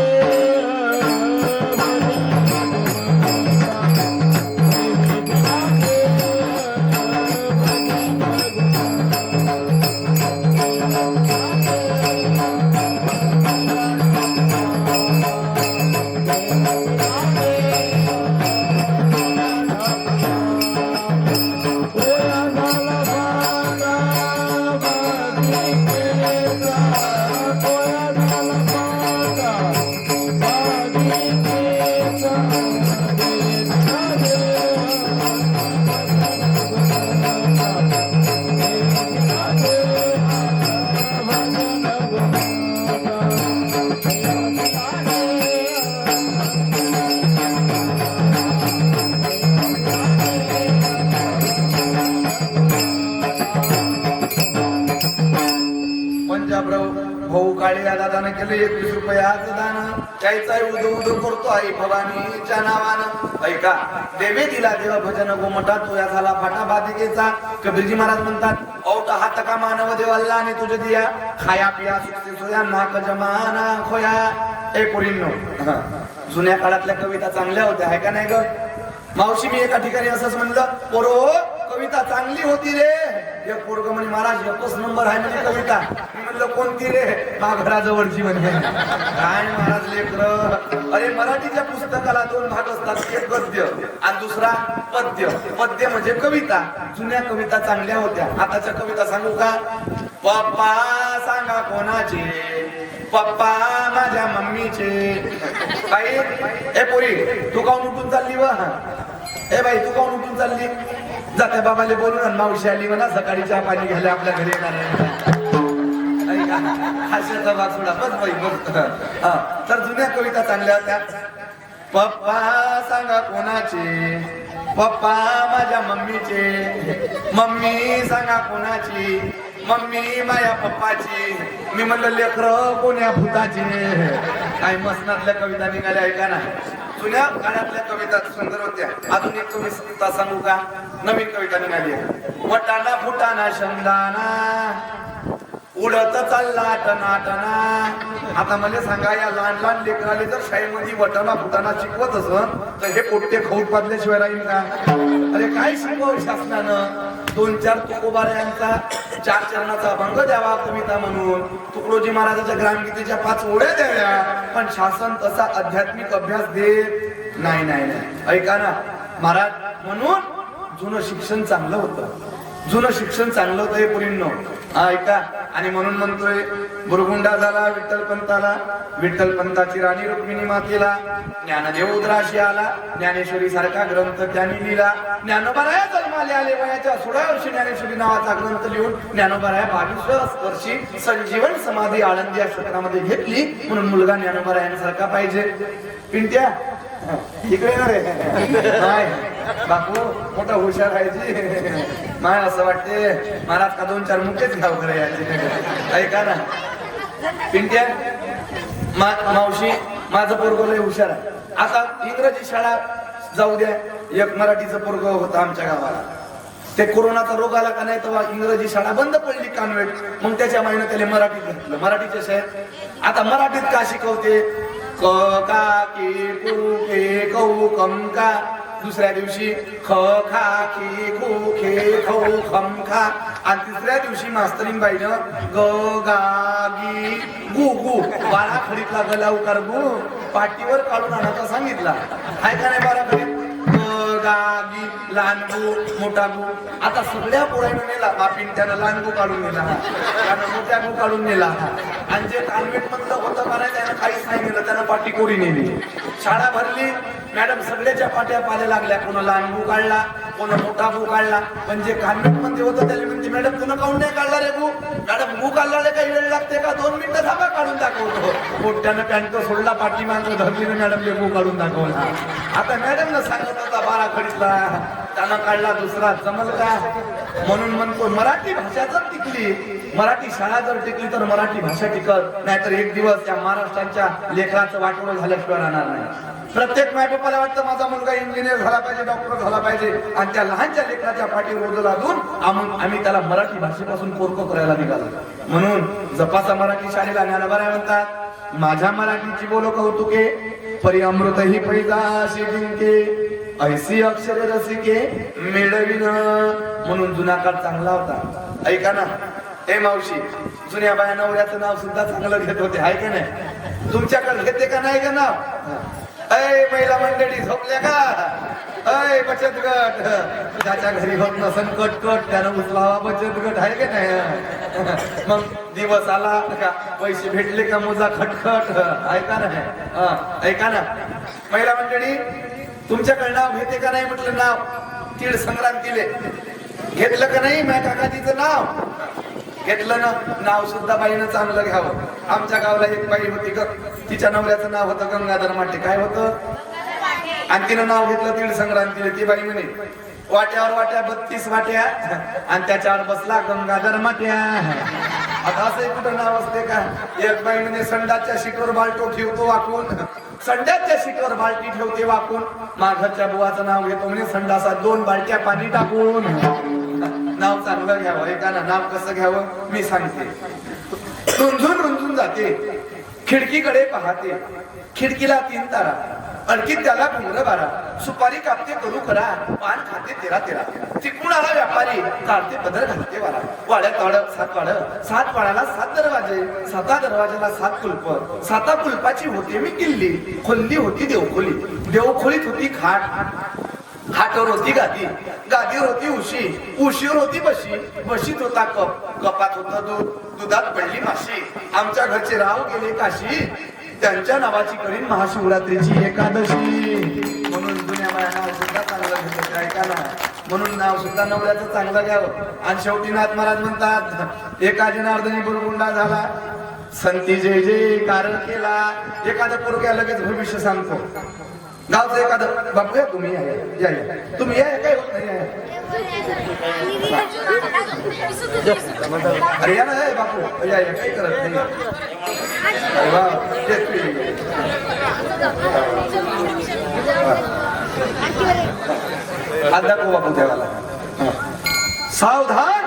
भाऊ काळीया दादानं केलं 21 रुपयाचं दान. त्याचा उद करतो आई भवानीच्या नावानं. ऐका, देवे दिला देव भजन गोमटा, तोया झाला फाटा बाधिकेचा. कबीरजी महाराज म्हणतात, औटा हात का मानव देव अल्लाने तुझे दिया, खाया पिया सुखसे सोया, नाक जमाना खोया. ए पोरींनो, जुन्या काळातल्या कविता चांगल्या होत्या, आहे का नाही ग मावशी. मी एका ठिकाणी असंच म्हणलं, पोरो कविता चांगली होती रे. एक पोरग म्हणे, महाराज 1 नंबर आहे म्हणजे कविता. मी म्हणलं कोणती रे, मा घराजवळची म्हणजे. काय महाराज लेकर, अरे मराठीच्या पुस्तकाला 2 भाग असतात, एक गद्य आणि दुसरा पद्य. पद्य म्हणजे कविता. जुन्या कविता चांगल्या होत्या. आताच्या कविता सांगू का, पप्पा सांगा कोणाचे, पप्पा माझ्या मम्मीचे. काही ए पोरी, तू काऊन उठून चालली व, ए बाई तू काऊन उठून चालली, जाते बाबाले बोलून आणि मावशी आली म्हणा सकाळी चहा पाणी घ्यायला आपल्या घरी येणार. हास्याचा भाग सोडा बस बाई बस. तर जुन्या कविता चांगल्या होत्या. पप्पा सांगा कोणाचे, पप्पा माझ्या मम्मीचे, मम्मी सांगा कोणाची, मम्मी माझ्या पप्पाची. मी म्हणलं लेकरं कोण्या भूताची. काय मसनातल्या कविता निघाल्या ऐका ना. जुन्या काळातल्या कविता सुंदर होत्या. अजून एक तुम्ही सांगू का, नवीन कविता निघाली आहे. वटाणा फुटाणा शंदाना उडत चालला टनाटना. आता मला सांगा, या लहान लहान लेकराले जर शाळेमध्ये वटाणा फुटाणा शिकवत असं तर हे पोट्टे खाऊन पाडल्याशिवाय राहील का? अरे काय शिकवू शासनानं? 2-4 तुकोबाऱ्यांचा 4 चरणाचा अभंग द्यावा कविता म्हणून, तुकडोजी महाराजाच्या ग्रामगीतेच्या 5 ओळ्या द्याव्या. पण शासन तसा आध्यात्मिक अभ्यास देत नाही. नाही ऐका ना महाराज, म्हणून जुनं शिक्षण चांगलं होतं. जुनं शिक्षण चांगलं होतं हे पुरींनो ऐका. आणि म्हणून म्हणतोय, बुरगुंडा झाला विठ्ठलपंताला, विठ्ठलपंताची राणी रुक्मिणी मातेला, ज्ञानदेव उद्राशी आला, ज्ञानेश्वरी सारखा ग्रंथ त्यांनी लिहिला. ज्ञानोबाराया जन्माले आले, वयाच्या 16 वर्षी ज्ञानेश्वरी नावाचा ग्रंथ लिहून ज्ञानोबाराया 22 वर्षी संजीवन समाधी आळंदी या क्षेत्रामध्ये घेतली. म्हणून मुलगा ज्ञानोबारायांसारखा पाहिजे. पिंट्या इकडे ना रे माय बापू, मोठा हुशार आहे माय. असं वाटते महाराज का 2-4 मुकेच घ्याव खरं याचे. ऐका ना पिंट्या, मावशी माझं पोरगं लय हुशार आहे. आता इंग्रजी शाळा जाऊ द्या, एक मराठीचं पोरगं होतं आमच्या गावाला. ते कोरोनाचा रोग आला का नाही तेव्हा इंग्रजी शाळा बंद पडली कॉन्व्हेंट. मग त्याच्या माईनं त्याला मराठीत घातलं. मराठीच्या शाळेत आता मराठीत का शिकवते? क का की कु के कौ कम का. दुसऱ्या दिवशी ख खा की खू खे खौ खम खा. आणि तिसऱ्या दिवशी मास्तरीन बाईनं ग गा गी गु गु. बारा खडीतला गला उकार गु पाटीवर काढून आणायचा सांगितला. हाय का नाही बारा खडीत? गागी लहान गु मोठा गु. आता सगळ्या पोळ्यानं नेला, पिंट्यानं लहान गु काढून नेला, त्यानं मोठ्या गु काढून नेला. आणि जे कॉन्व्हेंट मधलं होतं मला त्यानं काहीच नाही नेलं, त्यानं पाटी कोरी नेली. शाळा भरली, मॅडम सगळ्याच्या पाट्या पाल्या लागल्या. कोणा लहान गु काढला, कोणा मोठा गु काढला. पण जे कॉन्व्हेंट मध्ये होतं त्याला म्हणते, मॅडम तुला काढून नाही काढला रे गु? मॅडम गु काढला काही वेळ लागते का? 2 मिनिटं थांबा, काढून दाखवतो. मोठ्यानं पॅन्ट सोडला, पाठी मागं धरलीनं मॅडमने गु काढून दाखवला. आता मॅडमनं सांगत होता बारा खडीतला, त्यानं काढला दुसरा, जमल का? म्हणून म्हणतो मराठी भाषा जर टिकली, मराठी शाळा जर टिकली तर मराठी भाषा टिकत. नाहीतर एक दिवस त्या महाराष्ट्राच्या लेकराचं वाटोळं झाल्याशिवाय राहणार नाही. प्रत्येक मायबापाला वाटतं माझा मुलगा इंजिनियर झाला पाहिजे, डॉक्टर झाला पाहिजे. आणि त्या लहानच्या लेकराच्या पाठी रोज लादून आम्ही त्याला मराठी भाषेपासून पोरको करायला निघालो. म्हणून जपासा मराठी शाळेला ज्ञानोबाराय म्हणतात, माझ्या मराठीची बोलो कौतुके, परी अमृत ही पैदाशी जिंके, ऐसी अक्षर रसिके मिळविन. म्हणून जुना काळ चांगला होता. ऐका ना ए मावशी, जुन्या बाया नवऱ्याचं नाव सुद्धा चांगलं घेत होते. आहे का नाही? तुमच्याकडे घेते का नाही का नाव? अय महिला मंडळी झोपल्या का? अय बचत गट, त्याच्या घरी होत नसन कट त्यानं उचलावा बचत गट. आहे का नाही? मग दिवस आला का पैसे भेटले का मोजा खटखट. ऐका ना ऐका ना महिला मंडळी, तुमच्याकडे नाव घेते का नाही म्हटलं? नाव तीळ संक्रांतीले घेतलं का नाही? माझ्या काकाजीचं नाव घेतलं ना. नाव सुद्धा बाईनं चांगलं घ्यावं. आमच्या गावाला एक बाई होती ग, तिच्या नवऱ्याचं नाव होतं गंगाधर माटे. काय होतं? आणि तिनं नाव घेतलं तीळ संक्रांतीले. ती बाई म्हणे वाट्यावर वाट्या 32 वाट्या आणि त्याच्यावर बसला गंगाधर माट्या. आता असं कुठं नाव असते का? एक बाई म्हणे संडाच्या शीटवर बालटो ठेवतो वाकून, संडाच्या शीटवर बालटी ठेवते वाकून. माझ्या बुवाचं नाव घेतो म्हणे संडासात 2 बालट्या पाणी टाकून. नाव चांगलं घ्यावं. एका ना नाव कसं घ्यावं मी सांगते. रुंजून जाते, खिडकीकडे पाहते, खिडकीला 3 तारा, अडकीत त्याला घुंगर बारा, सुपारी कापते करू करा, पान खाते 13 तिकून आला व्यापारी, काढते पदर घालते वारा. वाड्यात वाड 7 वाड, 7 वाड्याला 7 दरवाजे, 7 दरवाजाला 7 कुलप, 7 कुलपाची होती मी किल्ली, खोल्ली होती देवखोली, देवखोलीत होती खाट, खाटावर होती गादी, गादीवर होती उशी, उशीवर होती बशी, बशीत होता कप, कपात होतं दूध, दुधात पडली माशी. आमच्या घरचे राव गेले काशी, त्यांच्या नावाची करीन महाशिवरात्रीची एकादशी. म्हणून जुन्या बाया नाव सुद्धा चांगलं घेतात. ऐका ना, म्हणून नाव सुद्धा नवऱ्याचं चांगलं घ्यावं. आणि शेवटी नाथ महाराज म्हणतात, एका जनार्दनी बुरगुंडा झाला, संती जय जय कारण केला. एखाद्या पोरग्या लगेच भविष्य सांगतो. गावचं एखादं बापू या तुम्ही या तुम्ही या काय होत नाही अरे या ना बापू या काही करत नाही अरे वा हात दाखव बापू देवाला सावधान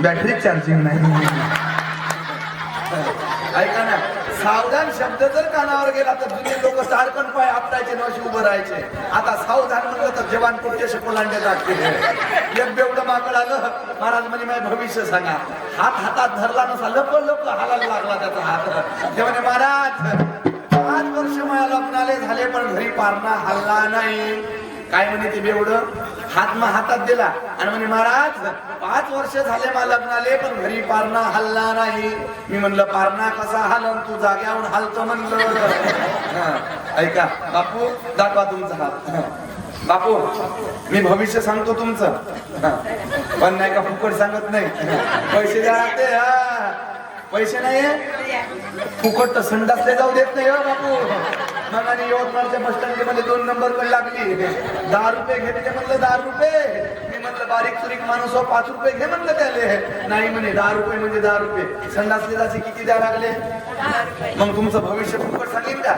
बॅटरी चार्जिंग नाही ऐका ना सावधान शब्द जर कानावर गेला तर जुने लोक सारखं पाय आपटायचे नशी उभं राहायचे आता सावधान म्हणलं तर जवान कुठचे शकोलांडे जाते एक बेवडं माकड आलं महाराज म्हणे माझे भविष्य सांगा हातात धरला नसा लप हालायला लागला त्याचा हात ते म्हणे महाराज 5 वर्ष माझ्या लग्नाले झाले पण घरी पारणा हल्ला नाही काय म्हणे ते बेवडं हातात दिला आणि म्हणे महाराज 5 वर्ष झाले मला लग्नाले पण घरी पारणा हल्ला नाही मी म्हणलं पारणा कसा हलन तू जाग्यावरून हलतो म्हणलं ऐका बापू दाखवा तुमचा हात बापू मी भविष्य सांगतो तुमचं पण नाही का फुकट सांगत नाही पैसे द्या लागते पैसे नाही फुकट तर संडासले जाऊ देत नाही बापू मग आणि यवतमाळच्या बस स्टँड मध्ये 2 नंबर पण लागली 10 रुपये घेतले म्हणलं 10 रुपये मी म्हणलं बारीक सुरीक माणूस 5 रुपये घे म्हणलं त्याले नाही म्हणे 10 रुपये म्हणजे 10 रुपये संडासले जायचे किती द्या लागले मग तुमचं भविष्य फुकट सांगेल का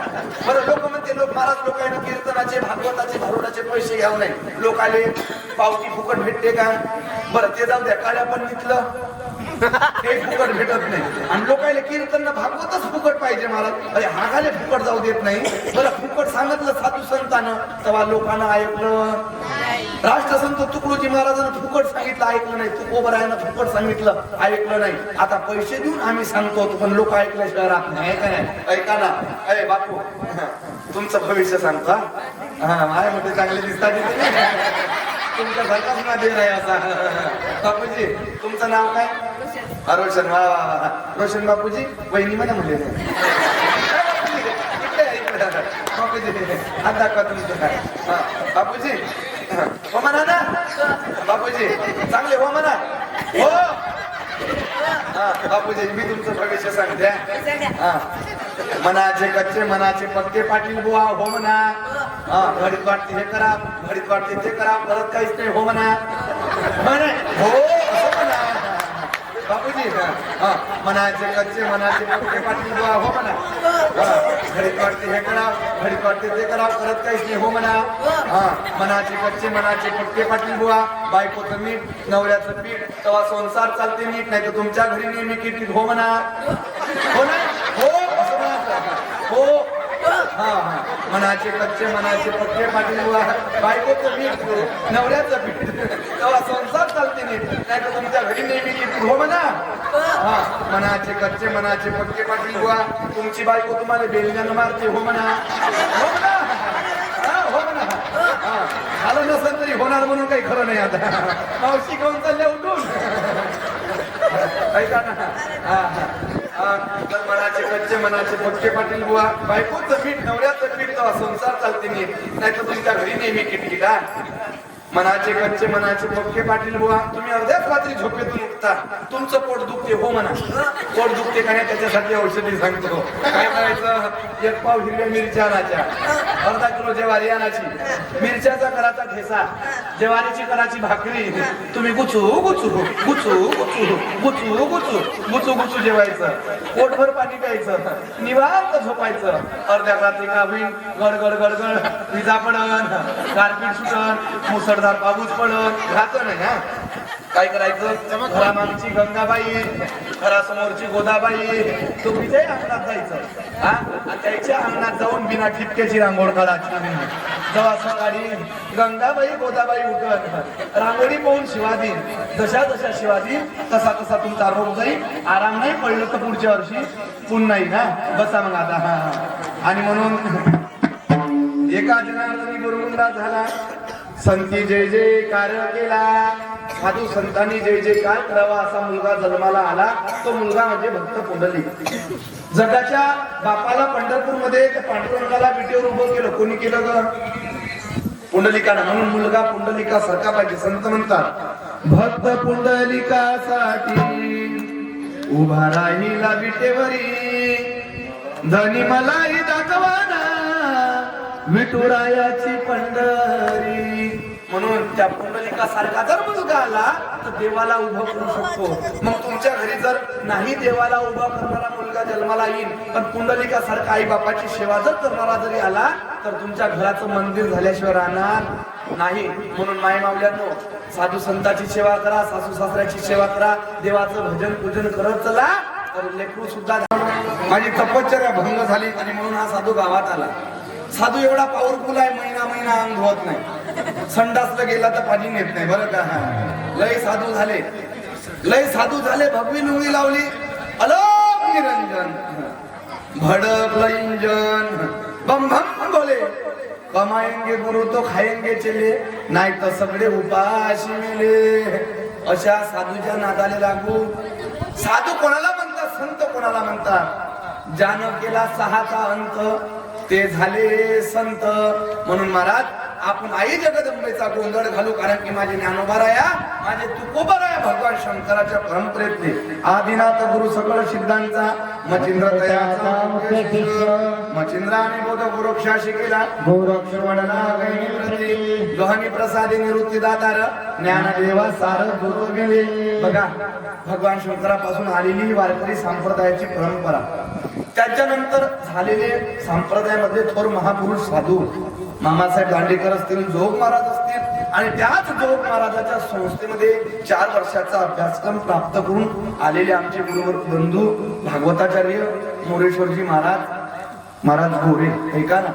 बरं लोक म्हणते लोक महाराज लोकांना कीर्तनाचे भागवताचे भारुडाचे पैसे घ्याव नाही लोकाले पावती फुकट भेटते का बरं ते जाऊ द्या काळ्या पण तिथलं ते फुकट भेटत नाही आणि लोकांना कीर्तन भागवतच फुकट पाहिजे महाराज अरे हागाले फुकट जाऊ देत नाही बरं फुकट सांगितलं साधू संतानं तेव्हा लोकांना ऐकलं राष्ट्रसंत तुकडोजी महाराजांना फुकट सांगितलं ऐकलं नाही तुकोबरायानं फुकट सांगितलं ऐकलं नाही आता पैसे देऊन आम्ही सांगतो पण लोक ऐकल्याशिवाय राहत नाही ऐका नाही ऐका ना अरे बापू तुमचं भविष्य सांगतो हा माझ्या मध्ये चांगले दिसतात तुमच्या सरकारच ना दे नाही असा बापूजी तुमचं नाव काय रोशन वा रोशन बापूजी वहिनी म्हणा म्हणले बापूजी हात दाखवा तुमचं काय बापूजी हो म्हणा ना बापूजी चांगले हो म्हणा हो बापूजी मी तुमचं भविष्य सांगते मनाचे कच्चे मनाचे पक्के पाटील बुवा हो म्हणा घडीत वाटते हे करा घडीत वाटते ते करा परत काहीच नाही हो म्हणा हो असं म्हणा बापूजी मनाचे कच्चे मनाचे पक्के पाटील बुवा हो म्हणा घडीत वाटते हे करा घडीत वाटते ते करा परत काहीच नाही हो म्हणा मनाचे कच्चे मनाचे पक्के पाटील बुवा बायकोचं मीठ नवऱ्याचं पीठ तेव्हा संसार चालते नीट नाही तर तुमच्या घरी नेहमी किटकिट हो म्हणा हो ना हो असं म्हणा हो मनाचे कच्चे मनाचे पक्के पाटील बुवा बायकोचं मीठ नवऱ्याचं पीठ तेव्हा संसार चालते नीट नाही तर तुमच्या घरी नेहमी किटकिट हो म्हणा मनाचे कच्चे मनाचे पक्के पाटील बुवा तुमची बायको तुम्हाला बेलण्यानं मारते हो म्हणा हो म्हणा हो म्हणा झालं नसेल तरी होणार म्हणून काही खरं नाही आता मावशी घेऊन चालल्या उठून ऐका ना तर मनाचे कच्चे मनाचे पक्के पाटील बुवा बायकोचं पीठ नवऱ्याचं पीठ तेव्हा संसार चालते नाही तर तुमच्या घरी नेहमी किटकिटा मनाचे कच्चे मनाचे पक्के पाटील बुवा तुम्ही अर्ध्याच रात्री झोपेतून उठता तुमचं पोट दुखते हो म्हणा पोट दुखते का नाही त्याच्यासाठी औषधी सांगतो काय करायचं 1 पाव हिरव्या मिरच्या आणायच्या अर्धा किलो ज्वारी आणायची मिरच्याचा करायचा ठेसा ज्वारीची करायची भाकरी तुम्ही गुचू गुचू गुचू गुचू गुचू गुचू गुचू गुचू जेवायचं पोटभर पाणी प्यायचं निवांत झोपायचं अर्ध्या रात्री का होईल गडगड गडगड विजा पडन गारपीट सुटन मुसळधार पाऊस पडत राहतं नाही हा काय करायचं घरामागची गंगाबाई घरासमोरची गोदाबाई तो विजय अंगणात जायचं हा आणि त्याच्या अंगणात जाऊन बिना ठिपक्याची रांगोळ काढायची जेव्हा सकाळी गंगाबाई गोदाबाई उठत रांगोळी पाहून शिवादी जशा जशा शिवादी तसा तसा तुमचा रोग जाईल आराम नाही पडलं तर पुढच्या वर्षी पुन्हा ना बसा मग आता हा आणि म्हणून एका जनार्दनी गुरुगुंडा झाला संती जय जयकार केला साधू संतांनी जय जयकार करावा असा मुलगा जन्माला आला तो मुलगा म्हणजे भक्त पुंडलिक जगाच्या बापाला पंढरपूर मध्ये पांडुरंगाला विटेवर उभं केलं कोणी केलं ग पुंडलिकानं म्हणून मुलगा पुंडलिका सारखा पाहिजे संत म्हणतात भक्त पुंडलिकासाठी उभा राहिला विटेवरी धनी मलाही दाखवाना विठुरायाची पंढरी. म्हणून त्या पुंडलिकासारखा जर मुलगा आला तर देवाला उभं करू शकतो. मग तुमच्या घरी जर नाही देवाला उभा करणारा मुलगा जन्माला येईल, पण पुंडलिकासारखा आई बापाची सेवा जर करणारा जरी आला तर तुमच्या घराचं मंदिर झाल्याशिवाय राहणार नाही. म्हणून माय मावल्यांनो, साधू संतांची सेवा करा, सासू सासऱ्याची सेवा करा, देवाचं भजन पूजन करत चला, तर लेकरू सुद्धा. माझी तपश्चर्या भंग झाली आणि म्हणून हा साधू गावात आला. साधू एवढा पॉवरफुल आहे, महिना अंग धुवत नाही, संडासला गेला तर पाणी नेत नाही बरं का. लय साधू झाले, भगवी लुंगी लावली, अलोक निरंजन, भडक इंजन, बम बम बोले, कमाएंगे गुरु तो खाएंगे चले, नाही तर सगळे उपाशी मेले. अशा साधूच्या नादाले लागू. साधू कोणाला म्हणतात, संत कोणाला म्हणतात? ज्यानं केला सहाचा अंत ते झाले संत. म्हणून महाराज, आपण आई जगदंबेचा गोंधळ घालू, कारण की माझे ज्ञानोबाराया, माझे तुकोबाराया भगवान शंकराच्या परंपरेतले आदिनाथ गुरु सकळ सिद्धांचा मचिंद्र तयाचा मुख्य शिष्य, मचिंद्राने बोध गुरुक्षा शिकेला, गोरक्ष वडला गैनी प्रती, गहनी प्रसादी निवृत्ती दातार, ज्ञानदेवा सार गुरु गेले. बघा, भगवान शंकरापासून आलेली वारकरी संप्रदायाची परंपरा. त्याच्यानंतर झालेले संप्रदायामध्ये थोर महापुरुष साधू मामासाहेब दांडेकर असतील, जोग महाराज असतील, आणि त्याच जोग महाराजाच्या संस्थेमध्ये 4 वर्षाचा अभ्यासक्रम प्राप्त करून आलेले आमचे गुरुवर बंधू भागवताचार्य मोरेश्वरजी महाराज गोरे. ऐका ना,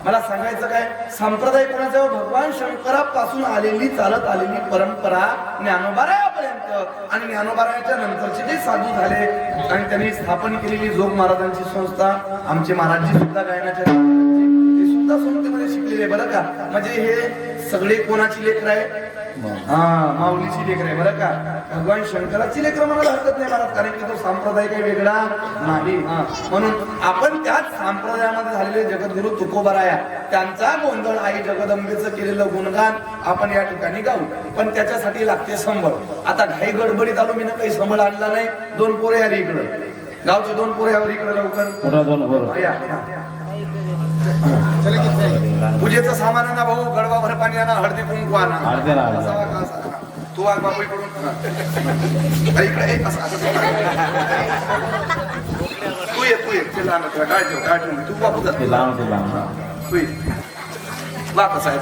मला सांगायचं काय, संप्रदाय कोणाचा? भगवान शंकरापासून आलेली चालत आलेली परंपरा ज्ञानोबारायापर्यंत, आणि ज्ञानोबारायाच्या नंतरचे जे साधू झाले आणि त्यांनी स्थापन केलेली जोग महाराजांची संस्था, आमचे महाराजजी सुद्धा गायनाच्या ते सुद्धा संस्थेमध्ये शिकलेले बरं का. म्हणजे हे सगळे कोणाची लेकर आहे? माऊलीची लेकर आहे बरं का. भगवान शंकराची लेकर म्हणायला हरकत नाही महाराज, कारण की तो संप्रदाय काही वेगळा नाही. म्हणून आपण त्याच संप्रदायामध्ये झालेले जगद्गुरु तुकोबाराया, त्यांचा गोंधळ आई जगदंबेचं केलेलं गुणगान आपण या ठिकाणी गाऊ. पण त्याच्यासाठी लागते संबळ. आता घाई गडबडीत आलो, मी ना काही संबळ आणला नाही. 2 पोरे आले इकडं, गावचे 2 पोरे यावर इकडं लवकर या. पूजेचं सामान आणा भाऊ, गडवाभर पाणी आणा, हळदी कुंकू आणा. तू वाघ बाबू इकडून इकडे तू ये ते लहान काय ठेव तू बापू तू ये वा कसा आहे.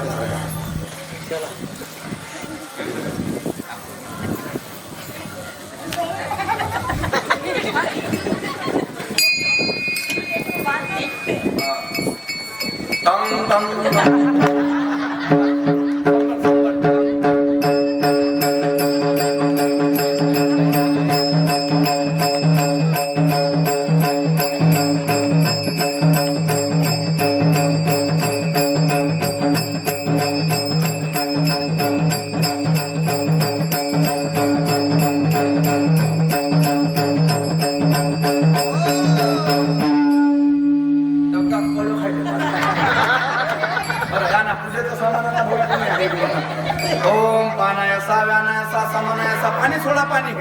ओम पानायसा व्यानायसा समानायसा, पाणी सोडा पाणी.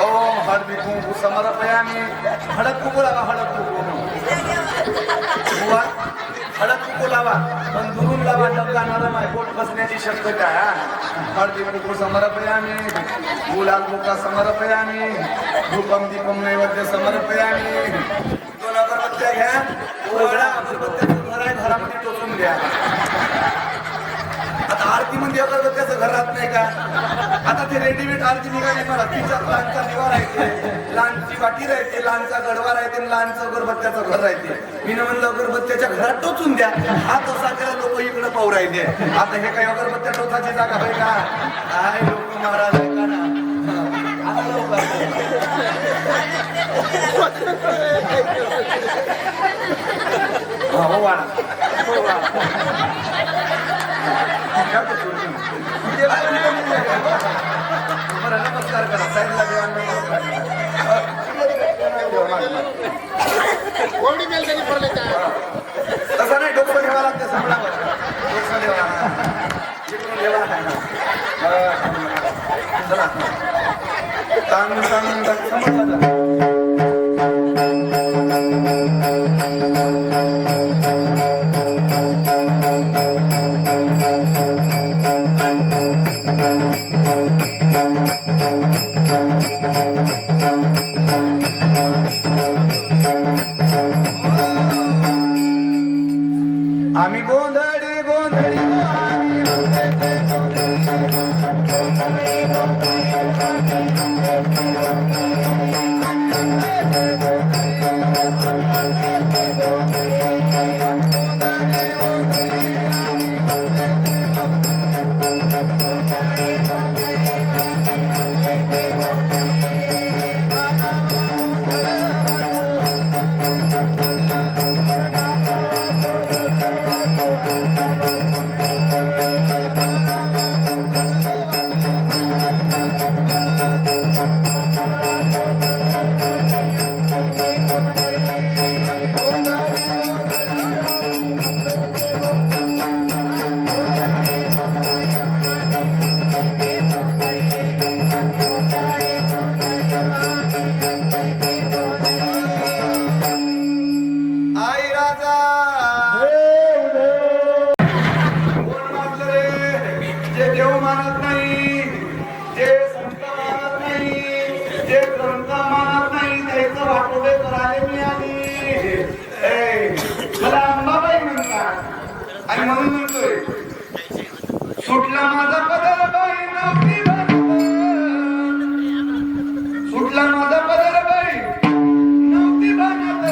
ओम हळदी कुंकू समर्पयामी, हळद कुंकू लावा, हळद कुंकू हळद कुंकू लावा, पण दुरून लावा, डबका नरम आहे, पोट बसण्याची शक्यता आहे. हळदी कुंकू समर्पयामी, गुलाल बुका समर्पयामी, धूपम दीपम नैवेद्य समर्पयामी. 2 अगरबत्त्या घ्या, उघडा, अगरबत्त्याचं घर आहे, घरामध्ये टोचून घ्या. आता आरतीमध्ये अगरबत्त्याचं घर राहत नाही का? आता ते रेडीमेड आरती निघाली मला, तिचा लहानचा दिवा राहते, लहानची वाटी राहते, लहानचा गडवा राहते, लहानचं अगरबत्त्याचं घर राहते. मी म्हणलं अगरबत्त्याच्या घरात टोचून द्या. हा तसा केला, लोक इकडे पाहू राहिले. आता हे काही अगरबत्त्या टोचाची जागा होय का? काय लोक महाराज आहे का ना. हो वाडा नमस्कार करा साईडला देवा, नमस्कार. तसं नाही, डोकं ठेवा लागते समोरावर, डोकं ठेवा, इकडून ठेवा. चला सांग समजलं का? आम्ही गोंधळी गोंधळी आम्ही आई राजा कोण मानलं रे? जे देव मानत नाही, जे संत मानत नाही, जे ग्रंथ मानत नाही, त्याचं वाटोळे करायला मी आली. मला अंबाबाई म्हणतात आणि म्हणून म्हणतोय सुटला माझा पदर बाई नव्हती बनत. सुटला माझा पदर बाई नव्हती बनत.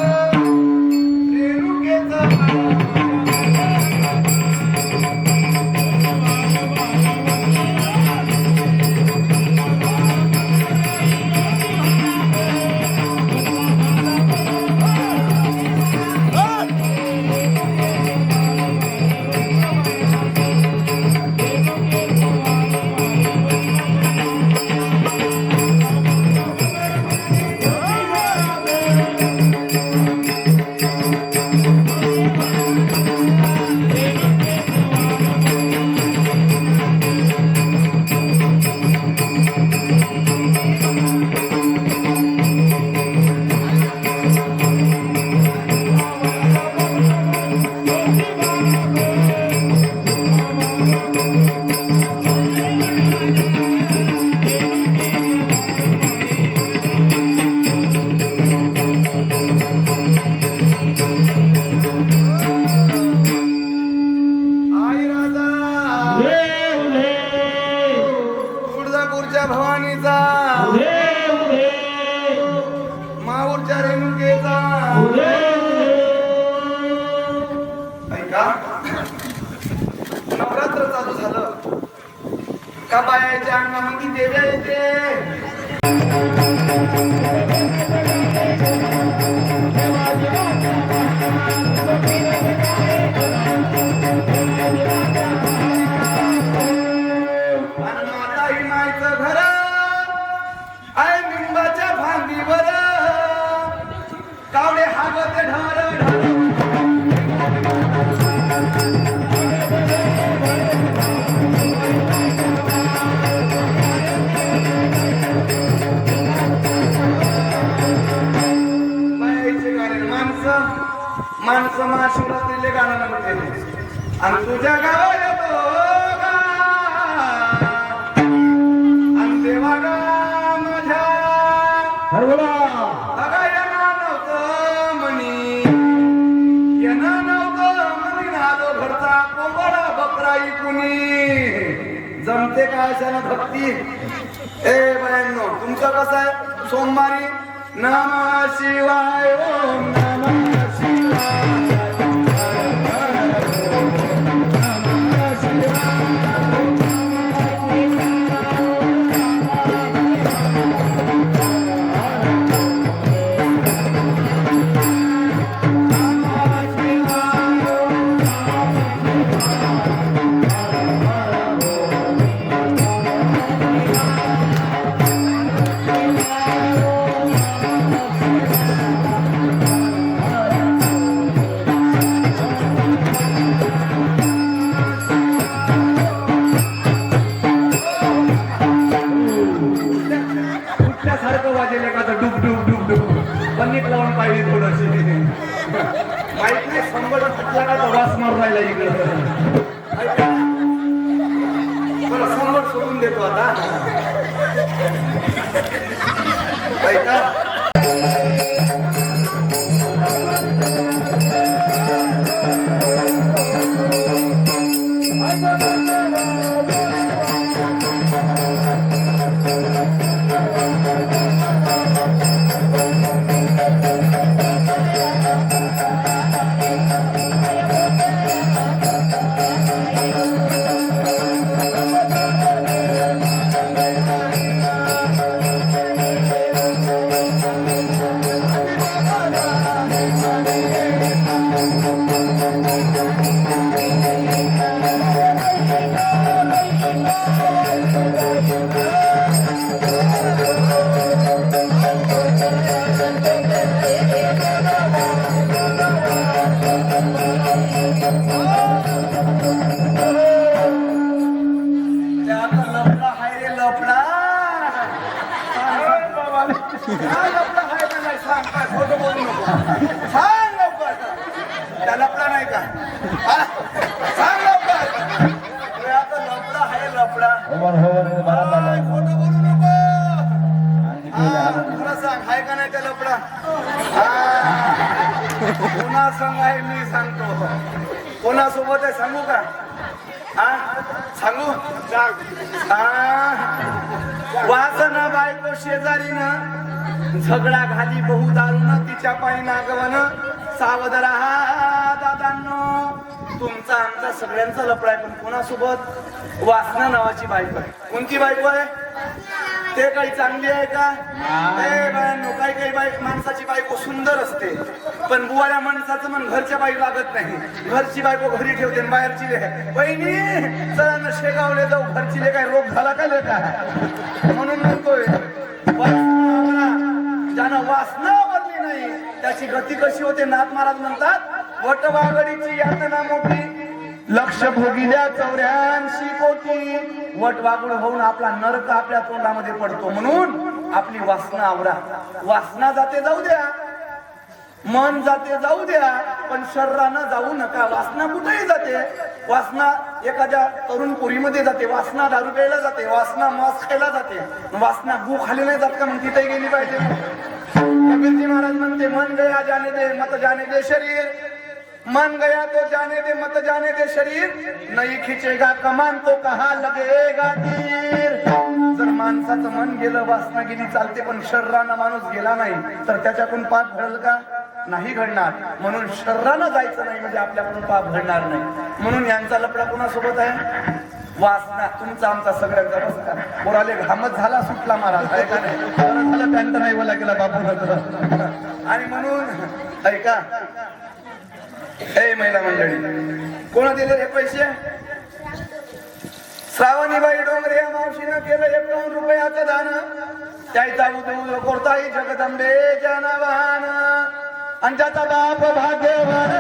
आई राजा तुळजापूरच्या भवानीचा, माहूरच्या रेणुकेचा, ऐका नवरात्र चालू झालं का बायाच्या अंगामध्ये देव्या येते. आणि माताही मायचं घर आहे लिंबाच्या फांदीवर कावडे हागत ढार माणसं महाशिवरात्रीले गाणं म्हणते आणि तुझ्या गावात येतो आणि देवा गा माझ्या नव्हतं म्हणी येणं नव्हतं म्हणी आलो घरचा कोंबडा बकरा इकुनी जमते का अशाला भक्ती. ए बायांनो तुमचं कसं आहे सोमवारी नमः शिवाय ओम नमः शिवाय. बाईकने संबळ फुटला का तो वास मारून राहिला इकडं. ऐका. बरं, संबळ सोडून देतो आता. ऐका. लपडा नाही का? सांग लवकर. आता लपडा आहे लपडा. खोटं बोलू नको. खरं सांग, आहे का नाही त्या लपडा? कोणा संग आहे मी सांगतो. कोणासोबत आहे सांगू का? सांगू? वासना बायको शेजारीनं झगडा घाली बहु दारून तिच्या पायी नागवन. सावध राहा दादांनो, तुमचा आमचा सगळ्यांचा लफडा आहे. पण कोणासोबत? वासना नावाची बायको आहे. कोणती बायको आहे? ते काही चांगली आहे का? काही काही माणसाची बायको सुंदर असते, पण बुवाऱ्या माणसाचं मन घरच्या बाई लागत नाही. घरची बायको घरी ठेवते, बाहेरची ले बहिणी चला ना शेगावले जाऊ. घरची ले काय रोग झाला का लेका? म्हणून म्हणतोय ज्यानं वासना आवरली नाही त्याची गती कशी होते? नाथ महाराज म्हणतात, वटवागडीची यातना मोठी, लक्ष भोगिल्या 84 कोटी. वटवागड होऊन आपला नरक आपल्या तोंडामध्ये पडतो. म्हणून आपली वासना आवरा. वासना जाते जाऊ द्या, मन जाते जाऊ द्या, पण शरीरानं जाऊ नका. वासना कुठेही जाते. वासना एखाद्या तरुण पोरीमध्ये जाते, वासना दारू प्यायला जाते, वासना मांस खायला जाते, वासना गू खाली नाही जात का? मग तिथे गेली पाहिजे. कबीरजी महाराज म्हणते, मन गया जाने दे मत जाने दे शरीर. मन गया तो जाने दे मत जाने दे शरीर. नहीं खिचेगा कमान तो कहा लगेगा तीर. जर माणसाचं मन गेलं, वासना गेली चालते, पण शरीरानं माणूस गेला नाही तर त्याच्याकडून पाप घडल का? नाही घडणार. म्हणून शरीरानं जायचं नाही म्हणजे आपल्याकडून पाप घडणार नाही. म्हणून यांचा लफडा कोणासोबत आहे? वासना. तुमचा आमचा सगळ्यांचा बसता. पोराले घामच झाला सुटला महाराज, आहे का नाही? झालं पॅन्ट नाही बोला गेला बापू. आणि म्हणून ऐका, ए महिला मंडळी, कोण दिले हे पैसे? श्रावणीबाई डोंगरे या मावशीनं केलं 51 रुपयाचं दान. त्याचा उदय करताई जगदंबे जनवान. आणि त्याचा बाप भाग्यवान.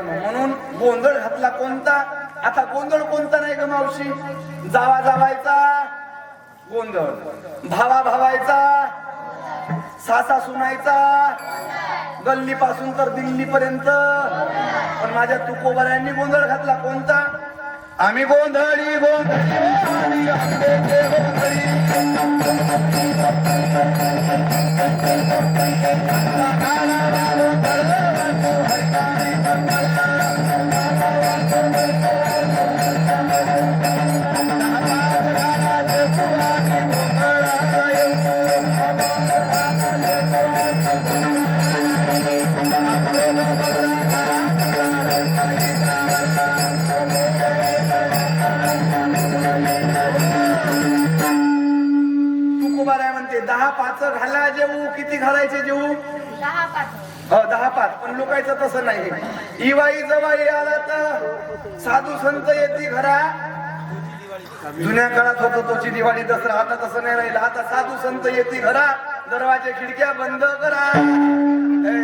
म्हणून गोंधळ घातला कोणता? आता गोंधळ कोणता नाही ग मावशी? जावा जावायचा गोंधळ, भावा भावायचा, सासा सुनायचा, गल्ली पासून तर दिल्ली पर्यंत. पण माझ्या तुकोबाऱ्यांनी गोंधळ घातला कोणता? आम्ही गोंधळी गोंधळी म्हणते 10-5 घाला जेवू. किती घालायचे जेवू? 10-5. पण लोकांचं तसं नाही. इवाई जवाई आला तर साधू संत येते घरा. जुन्या काळात होतो तोची दिवाळी दसरा, आता तसं नाही राहिलं. आता साधू संत येते घरा. दरवाजे खिडक्या बंद करा.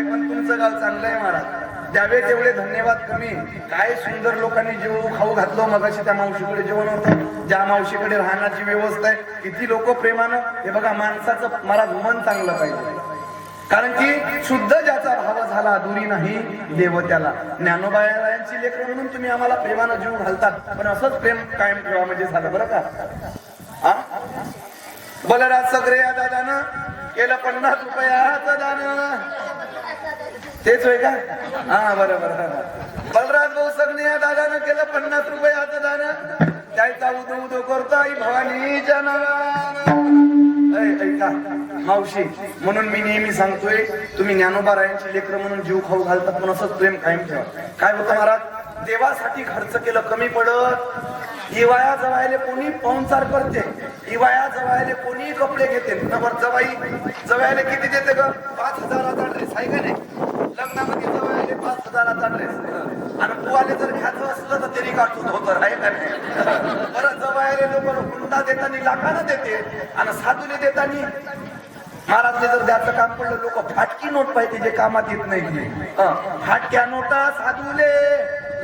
पण तुमचं गाव चांगलं आहे महाराज. द्यावे तेवढे धन्यवाद कमी. काय सुंदर लोकांनी जेव खाऊ घातलं. मगाशी त्या मावशीकडे जेवण होतं, ज्या मावशीकडे राहण्याची व्यवस्था आहे. किती लोक प्रेमानं. हे बघा, माणसाचं महाराज मन चांगलं पाहिजे. कारण की शुद्ध ज्याचा भाव झाला दुरी नाही देव त्याला. ज्ञानोबायांची लेकरं म्हणून तुम्ही आम्हाला प्रेमानं जीव घालतात, पण असंच प्रेम कायम ठेवा म्हणजे झालं बरं का. हा, बलराज सगळे या दादानं केलं 50 रुपयाचं दान. तेच होय का? हा बरोबर. बलराज भाऊ सगळे या दादानं केलं 50 रुपयाचं दान. त्याचा उदो उदो करतो आई भवानीच्या नावानं. ऐका मावशी, म्हणून मी नेहमी सांगतोय, तुम्ही ज्ञानोबा रायांची लेकरं म्हणून जीव खाऊ घालतात, पण असंच प्रेम कायम ठेवा. काय होतं महाराज, देवासाठी खर्च केलं कमी पडत. हिवाया जवायले कोणी पाहुणचार करते, हिवाया जवायले कोणी कपडे घेते. नवर जवायले किती देते ग? 5,000चा ड्रेस आहे का नाही? लग्नामध्ये जवायले 5,000चा ड्रेस. आणि बुवाले जर घ्यायचं असलं तर तरी काढतो धोतर आहे का नाही? परत जवायले लोक हुंडा देताना लाखानं देते, आणि साधूने देताना महाराजने जर द्यायचं काम पडलं, लोक फाटकी नोट पाहिजे जे कामात येत नाही. फाटक्या नोटा साधूले,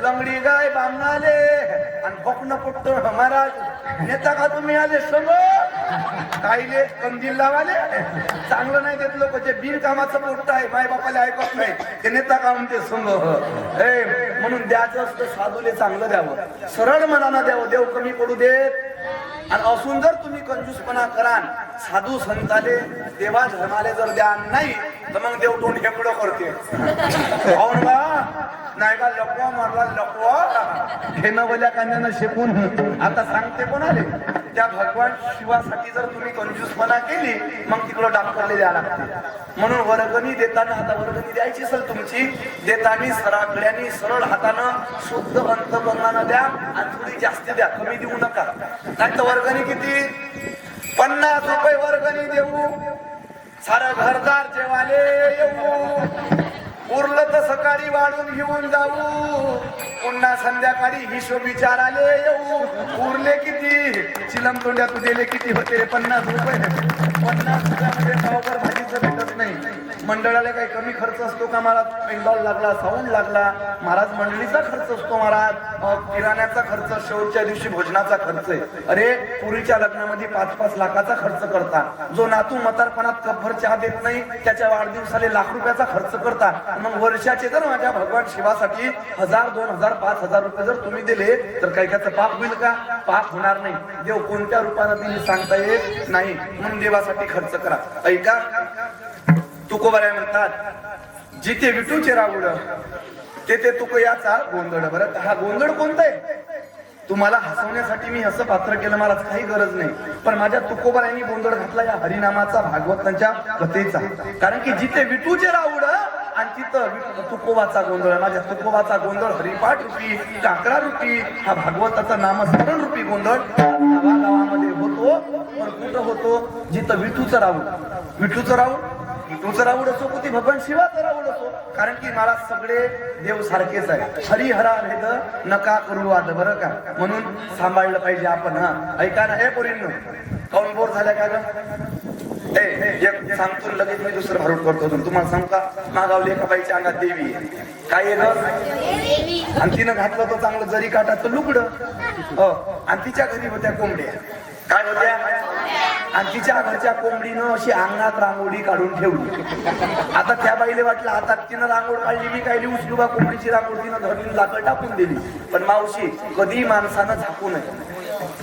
लंगडी गाय बामणाले, आणि बकणं पुट्ट महाराज नेता का तुम्ही आले सगळं कायले कंदील लावाले. चांगलं नाही देत लोक. जे बिनकामाचं पोट्ट आहे, माय बापाला ऐकत नाही, ते नेता का म्हणते संग. म्हणून द्यायचं असतं साधूले चांगलं द्यावं, सरळ मनानं द्यावं, देव कमी पडू देत. आणि असून जर तुम्ही कंजूसपणा कराल, साधू संताले देवा धर्माले जर द्या नाही, तर मग देव तोंड हेकडं करते. पाहून बा नाही का लपवा मारला लपवा हे नवल्या कांद्यानं शेकून. आता सांगते कोणाले, त्या भगवान शिवासाठी जर तुम्ही कंजूसपणा केली, मग तिकडं डॉक्टरले द्यायला लागते. म्हणून वर्गणी देताना, आता वर्गणी द्यायची असेल तुमची, देताना सराकड्यानी सरळ हातानं शुद्ध अंतकरणानं द्या, आणि थोडी जास्त द्या, कमी देऊ नका. नाही तर वर्गणी किती? 50 रुपये वर्गणी देऊ, सारं घरदार जेवाले येऊ, उरलं तर सकाळी वाढून घेऊन जाऊ, पुन्हा संध्याकाळी हिशोब विचाराले येऊ. उरले किती? चिलम तोंड्या तू दिले किती होते? 50 रुपये. 50 रुपयामध्ये गावभर भाजीचं भेटत नाही. मंडळाला काही कमी खर्च असतो का महाराज? पेंडॉल लागला, साऊंड लागला, महाराज मंडळीचा खर्च असतो महाराज, किराण्याचा खर्च, शेवटच्या दिवशी भोजनाचा खर्च आहे. अरे पुरीच्या लग्नामध्ये 5-5 लाखाचा खर्च करता. जो नातू म्हातारपणात कपभर चहा देत नाही, त्याच्या वाढदिवसाला लाख रुपयाचा खर्च करता. मग वर्षाचे जर माझ्या भगवान शिवासाठी 1,000, 2,000, 5,000 रुपये जर तुम्ही दिले, तर काही त्याचं पाप होईल का? पाप होणार नाही. देव कोणत्या रूपानं तुम्ही सांगता येत नाही. म्हणून देवासाठी खर्च करा. ऐका, तुकोबाऱ्या म्हणतात, जिथे विठूचे राऊड तेथे तुको याचा गोंधळ. बरं, हा गोंधळ कोणता आहे? तुम्हाला हसवण्यासाठी मी असं पात्र केलं, मला काही गरज नाही. पण माझ्या तुकोबाऱ्यांनी गोंधळ घातला या हरिनामाचा, भागवतांच्या कथेचा. कारण की जिथे विठूचे राऊड आणि तिथं तुकोबाचा गोंधळ. माझ्या तुकोबाचा गोंधळ हरिपाठ रूपी, काकडा रूपी, हा भागवताचा नामस्मरण रूपी गोंधळ गावागावामध्ये होतो. पण कुठं होतो? जिथं विठूचं राऊड. विठूचं राऊड असो, कुठे भगवान शिवाचं राऊड असो. कारण की मला सगळे देव सारखेच आहे. हरिहरा भेद नका करू आलं, बरं का. म्हणून सांभाळलं पाहिजे आपण. हा ऐका ना, हे पोरींनो, काऊन बोर झाल्या का ग? एक सांगतो लगेच मी दुसरं भारूड करतो. तुम्हाला सांगू का, मागावली एका बाईच्या अंगात देवी आहे. काय आहे ग? आणि तिनं घातलं तर चांगलं जरी काटाचं लुगडं. आणि तिच्या घरी होत्या कोंबड्या. काय होत्या? आणि तिच्या घरच्या कोंबडीनं अशी अंगणात रांगोळी काढून ठेवली. आता त्या बाईले वाटलं, आता तिनं रांगोळी काढली, मी काय उचलू बा कोंबडीची रांगोळी. तिनं धरली, लाकड टाकून दिली. पण मावशी, कधी माणसानं झाकू नये.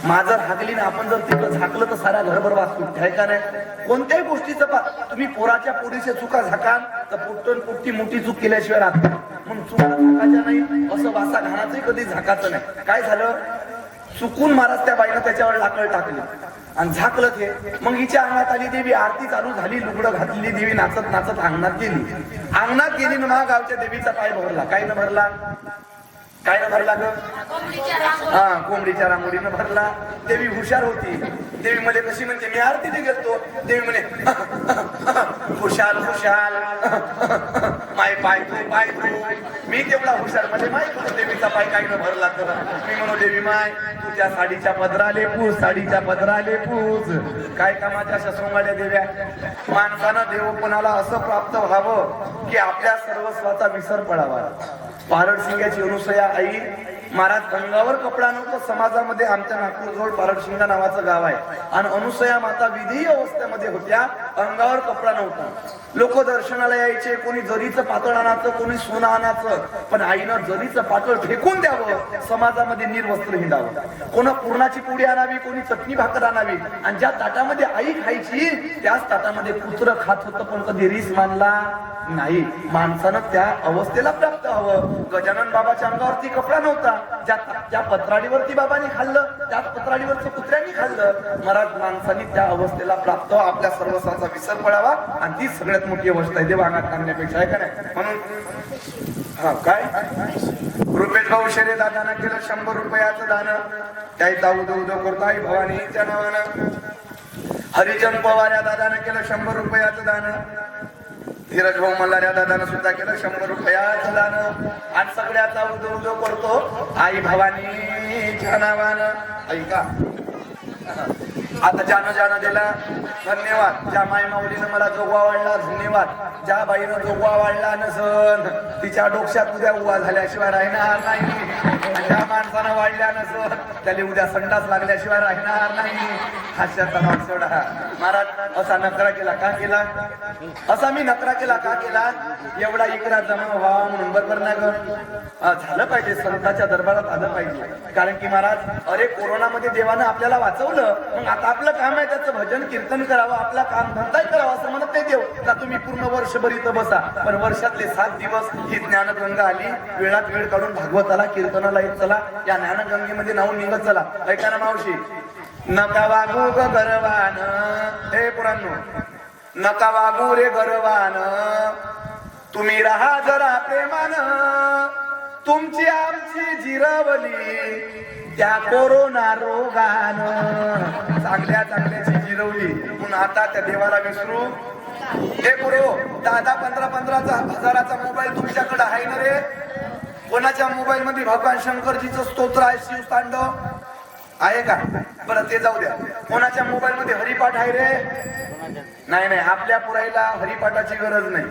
माझं हागली ना, आपण जर तिकडं झाकलं तर सारा घरभर वाचतो, आहे का नाही? कोणत्याही गोष्टीचं तुम्ही पोराच्या पोरीच्या चुका झाकाल तर पोटन पोटी मोठी चूक केल्याशिवाय राहतो. म्हणून चुका झाकायच्या नाही, असं वासा घाणाचंही कधी झाकायचं नाही. काय झालं? चुकून महाराज त्या बाईनं त्याच्यावर लाकड टाकली आणि झाकलं ते. मग हिच्या अंगणात आली देवी, आरती चालू झाली, लुगडं घातली देवी, नाचत नाचत अंगणात गेली. अंगणात गेली ना, गावच्या देवीचा पाय भरला. काय न भरला? काय न भरला ग? हा, कोंबडीच्या रांगोळीनं भरला. देवी हुशार होती. देवी मध्ये कशी म्हणते, मी आरतीने गेलतो. देवी म्हणे खुशाल खुशाल माय पाय तू. मी तेवढा हुशार मध्ये माय देवीचा पाय काही न भरला तर मी म्हणू, देवी माय तुझ्या साडीच्या पदराले पूस, साडीच्या पदराले पूस. काय कामाच्या अशा सोंगाड्या देव्या. माणसानं देवपणाला असं प्राप्त व्हावं की आपल्या सर्वस्वाचा विसर पडावा. पारडसिंगाची अनुसया आई महाराज, अंगावर कपडा नव्हता समाजामध्ये. आमच्या नागपूर जवळ पारडसिंगा नावाचं गाव आहे आणि अनुसया माता विधी अवस्थेमध्ये होत्या. अंगावर कपडा नव्हता. लोक दर्शनाला यायचे. कोणी जरीचं पातळ आणायचं, कोणी सोनं आणायचं. पण आईनं जरीचं पातळ फेकून द्यावं, समाजामध्ये निर्वस्त्र हिंडावं. कोणा पूर्णाची पोळी आणावी, कोणी चटणी भाकर आणावी. आणि ज्या ताटामध्ये आई खायची त्याच ताटामध्ये कुत्र खात होतं, पण कधी रीस मानला नाही. माणसानं त्या अवस्थेला प्राप्त व्हावं. गजानन बाबाच्या अंगावरती कपडा नव्हता. ज्या पत्राडीवरती बाबांनी खाल्लं त्याच पत्राडीवरचं कुत्र्यांनी खाल्लं. महाराज, माणसाने त्या अवस्थेला प्राप्त व्हावं, आपल्या सर्वस्वाचा विसर पडावा. आणि ती सगळ्यात मोठी अवस्था आहे देवांगात आणण्यापेक्षा, आहे का नाही? म्हणून हा काय रुपेश भाऊ शेरे दादानं केलं 100 रुपयाचं दान. त्याचा उदो करतो आई भवानीच्या नावानं. हरिचंद पवार या दादानं केलं 100 रुपयाचं दान. धीरज भाऊ मल्हार या दादानं सुद्धा केलं 100 रुपयाचं दान. आणि सगळ्याचा उदो करतो आई भवानीच्या नावानं. ऐका, आता ज्यानं दिला धन्यवाद. ज्या माय माऊलीनं मला जोगवा वाढला धन्यवाद. ज्या बाईनं जोगवा वाढला नसन तिच्या डोक्यात उद्या उभा झाल्याशिवाय राहणार नाही. ज्या माणसानं वाढल्या नसन त्याला उद्या संडास लागल्याशिवाय राहणार नाही. हास्याचा भाग सोडा. महाराज, असा नकरा केला का केला? असा मी नकरा केला का केला? एवढा इकरा जमा व्हावा म्हणून. बरोबर ना ग? झालं पाहिजे, संतांच्या दरबारात आलं पाहिजे. कारण की महाराज, अरे कोरोनामध्ये देवानं आपल्याला वाचवलं. मग आता आपलं काम आहे त्याचं भजन कीर्तन करावं, आपला काम धंदा करावा असं म्हणत नाही देव. का तुम्ही पूर्ण वर्षभर इथं बसा, पण वर्षातले 7 दिवस ही ज्ञानगंगा आली. वेळात वेळ काढून भागवताला कीर्तनाला येत चला. या ज्ञानगंगेमध्ये नावून निघत चला. ऐका ना मावशी, नका वागू ग गर्वान. हे पुरांनो, नका वागू रे गर्वान. तुम्ही राहा जरा प्रेमान. तुमची आमची जिरवली त्या कोरोना रोगानं. चांगल्याची जिरवली म्हणून आता त्या देवाला विसरू. हे गुरु, 10-15 हजाराचा मोबाईल तुमच्याकडे आहे ना रे? कोणाच्या मोबाईल मध्ये भगवान शंकरजीचं स्तोत्र आहे, शिवतांडव आहे का? बरं ते जाऊ द्या. कोणाच्या मोबाईल मध्ये हरिपाठ आहे रे? नाही. आपल्या पुरायला हरिपाठाची गरज नाही.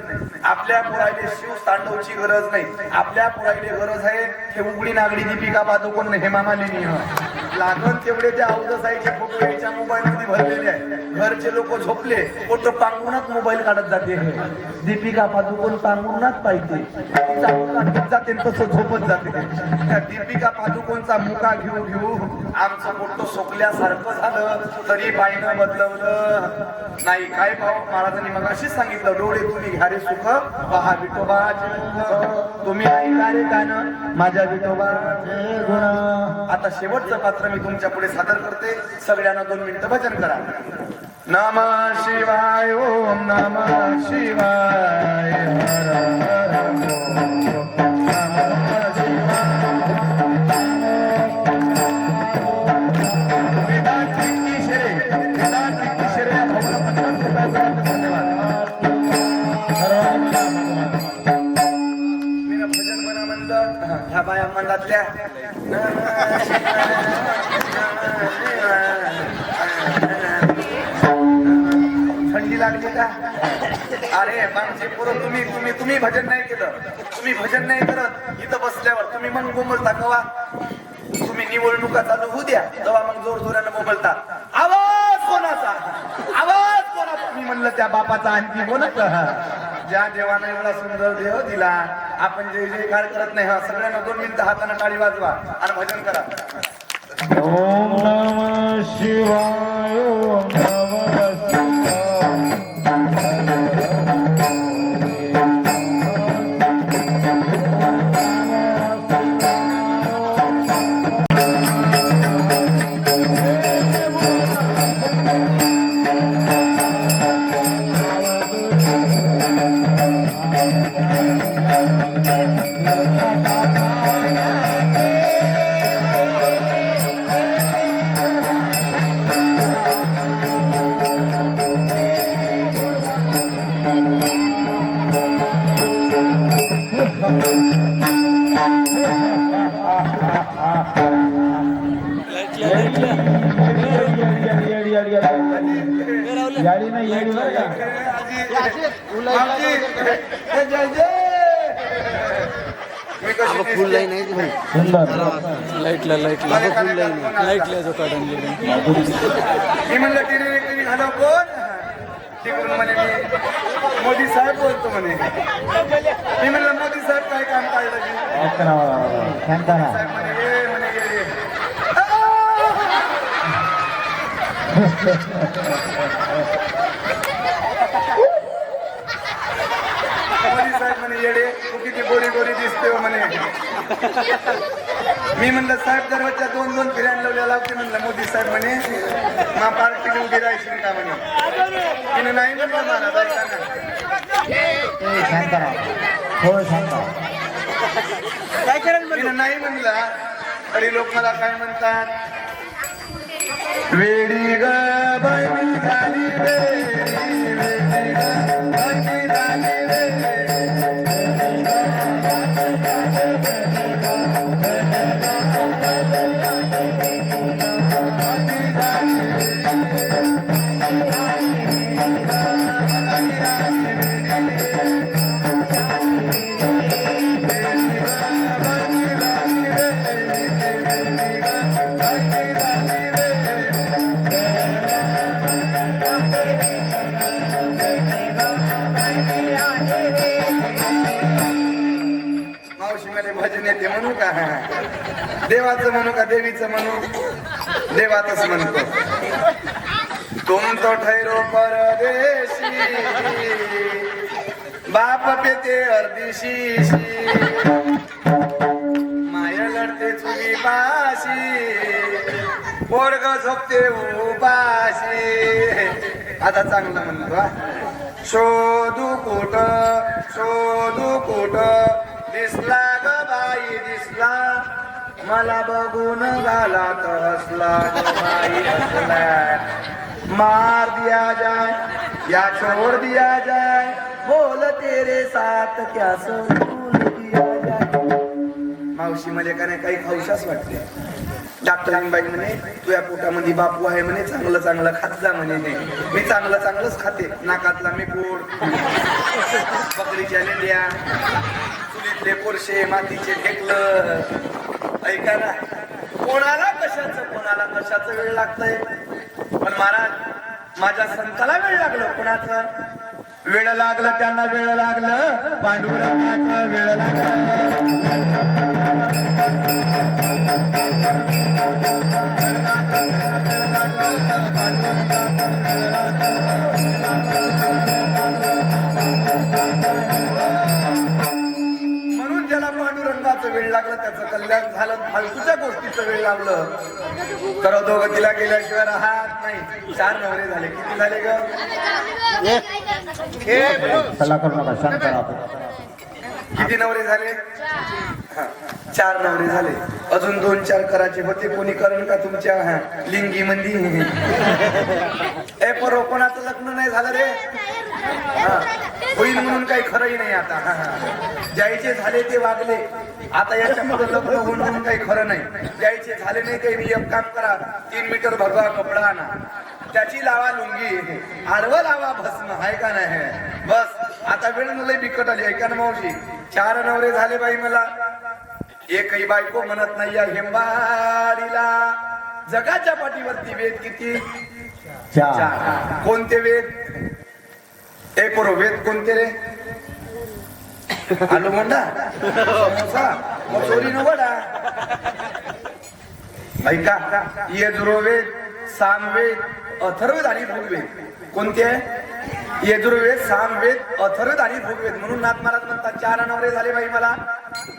आपल्या पुरायले शिवतांडवची गरज नाही. आपल्या पुरायले गरज आहे हे उघडी नागडी दीपिका पादुकोण हेमा मालिनी. लागण तेवढे त्या अवधसाईचे फोटो याच्या मोबाईल मध्ये भरलेले आहे. घरचे लोक झोपले, फोटो पांगूनच मोबाईल काढत जाते. दीपिका पादुकोण पांगूनच पाहिजे जाते, तसं झोपत जाते. त्या दीपिका पादुकोणचा मुका घेऊ आमचं फोटो सोकल्यासारखं झालं तरी बाईनं बदलवलं नाही. काय भाऊ, महाराजांनी मग अशीच सांगितलं, डोळे तुम्ही घ्या रे सुख, पहा विठोबाचे मुख. तुम्ही ऐका रे कान, माझ्या विठोबाचे गुण. आता शेवटचं पात्र मी तुमच्या पुढे सादर करते. सगळ्यांना 2 मिनिटं भजन करा. नमः शिवाय, ओम नमः शिवाय, हर हर ह्या बाया मंदातल्या थंडी लागली का? अरे माणसे पोरं, तुम्ही भजन नाही केलं, तुम्ही भजन नाही करत इथं बसल्यावर तुम्ही मग बोंबलता कवा? तुम्ही निवडणुका चालू होऊ द्या तेव्हा मग जोर जोरानं बोंबलता. आवाज कोणाचा? मी म्हणलं त्या बापाचा आणखी कोणाचा? ज्या देवाने एवढा सुंदर देव दिला, आपण जय जयकार करत नाही. हा, सगळ्यांना 2 मिनिटं हाताने टाळी वाजवा आणि भजन करा. ओम नमः शिवाय, ओम नमः शिवाय. याडी नाही याडी बरं का मी कशी फुल लाईन आहे ती भाई सुंदर लाईटला फुल लाईटला जो काढून गेले मी म्हणलं टिरी घालव कोण तिकडून म्हणे मी मोदी साहेब बोलतो म्हणे मी म्हणलं मोदी साहेब काय काम काढलं की शांताना साहेब म्हणे ये म्हणे ये ये. मोदी साहेब म्हणे येडे तू किती गोरी गोरी दिसते हो म्हणे मी म्हणलं साहेब दरवाजच्या 2-2 फिरायला लावल्या लावते म्हणलं मोदी साहेब म्हणे मा पार्टीला उभी राहायची का म्हणे तिने नाही म्हणलं मला जायचं शांताना हो शांता तिने नाही म्हणला तरी लोक मला काय म्हणतात वेडी ग बाई झाली रे वेडी ग बाई झाली रे मावशी मध्ये भजन येते म्हणू का देवाचं म्हणू का देवीचं म्हणू देवातच म्हणतो तुम तो ठहरो परदेशी बाप पेते अर्धीशी माय लढते चुली पाशी पोरग झोपते उपाशी आता चांगलं म्हणतो हा. शोधू कुठ दिसला ग बाई दिसला मला बघून झाला तर हसला ग बाई हसला मार दिया जाय या छोड़ दिया जाय बोल तेरे साथ क्या सूल दिया जाय मावशी मध्ये का नाही काही खाऊशाच वाटते डॉक्टरांबाई म्हणे तुझ्या पोटामध्ये बापू आहे म्हणे चांगलं चांगलं खात जा म्हणे मी चांगलं चांगलंच खाते नाकातला मी गोड बकरीच्या लेंड्या चुलीतले पोरशे मातीचे ढेकलं ऐका ना कोणाला कशाचं वेळ लागतंय पण महाराज माझ्या संताला वेळ लागलं कोणाचं वेळ लागलं त्यांना वेळ लागलं पांडुरंगाचं वेळ लागलं म्हणून ज्याला पांडुरंगाचं वेळ लागलं त्याचं कल्याण झालं फालतूच्या गोष्टीचं वेळ लागलं तर अधोगतीला गेल्याशिवाय राहत नाही 4 नवरे झाले किती झाले ग सल्ला करू नका शांत राहा किती नवरे झाले 4 नवरे झाले अजून 2-4 करायचे होते कोणी करण का तुमच्या लिंगी मंदी ए पोरो कोणाचं लग्न नाही झालं रे होईल म्हणून काही खरंही नाही आता ज्याचे झाले ते वागले आता याच्यामध्ये लग्न होऊन म्हणून काही खरं नाही ज्याचे झाले नाही काही मी एक काम करा 3 मीटर भगवा कपडा आणा त्याची लावा लुंगी आडवं लावा भस्म आहे का नाही बस आता वेळ लय बिकट आली ऐका ना मावशी 4 नवरे झाले बाई मला एकही बायको म्हणत नाही या हेंबाडीला जगाच्या पाठीवरती वेद किती 4 कोणते वेद ए पोरो वेद कोणते रे आलू मोंडा समोसा चोरी न वडा ऐका यजुर्वेद सामवेद अथर्ववेद आणि ऋग्वेद कोणते यजुर्वेद सामवेद अथर्ववेद आणि ऋग्वेद म्हणून नाथ महाराज म्हणतात 4 नवरे झाले बाई मला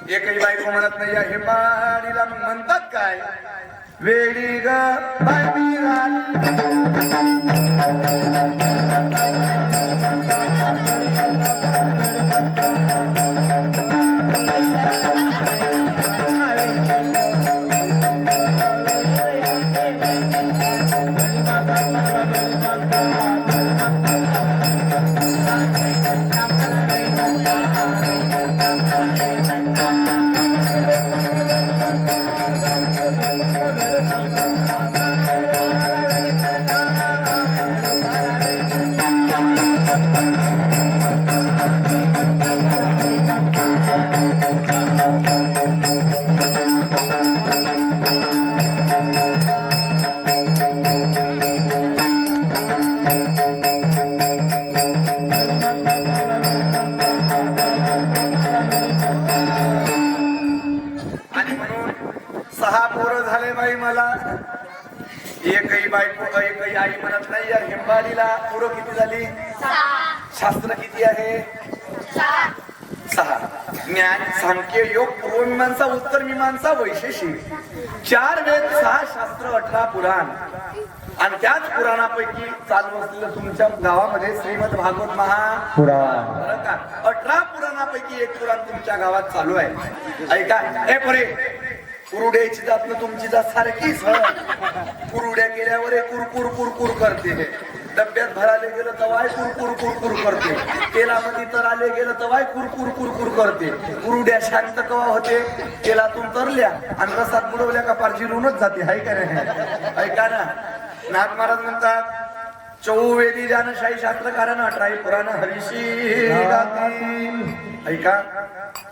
एकही बायको म्हणत नाही या हेंबाडीला मग म्हणतात काय वेडी ग बाई एकही बायको एकही आई म्हणत नाही या हिंबालीला पोरं किती झाली? शास्त्र किती आहे? 6. ज्ञान, सांख्य, योग, पूर्वमीमांसा, उत्तर मीमांसा, वैशेषिक. 4 वेद, 6 शास्त्र, 18 पुराण. आणि त्याच पुराणापैकी चालू असलेलं तुमच्या गावामध्ये श्रीमद भागवत पुराण. बरं का? 18 पुराणापैकी एक पुराण तुमच्या गावात चालू आहे. ऐका हे पुरे कुरुड्याची जात ना तुमची जात सारखीच. कुरुड्या केल्यावर कुरकुर कुरकुर करते. डब्यात भराले गेलं तवाय कुरकुर कुरकुर करते. तेलामध्ये तराले गेलं तवाय कुरकुर कुरकुर करते. कुरुड्या शांत कवा होते? तेलातून तरल्या आणि रसात बुडवल्या का पार जिरूनच जाते. हाय का नाही? ऐका ना, नाथ महाराज म्हणतात चौवेदी जानशाही शास्त्रकारांना 18 पुराण हरिशी गाती. ऐका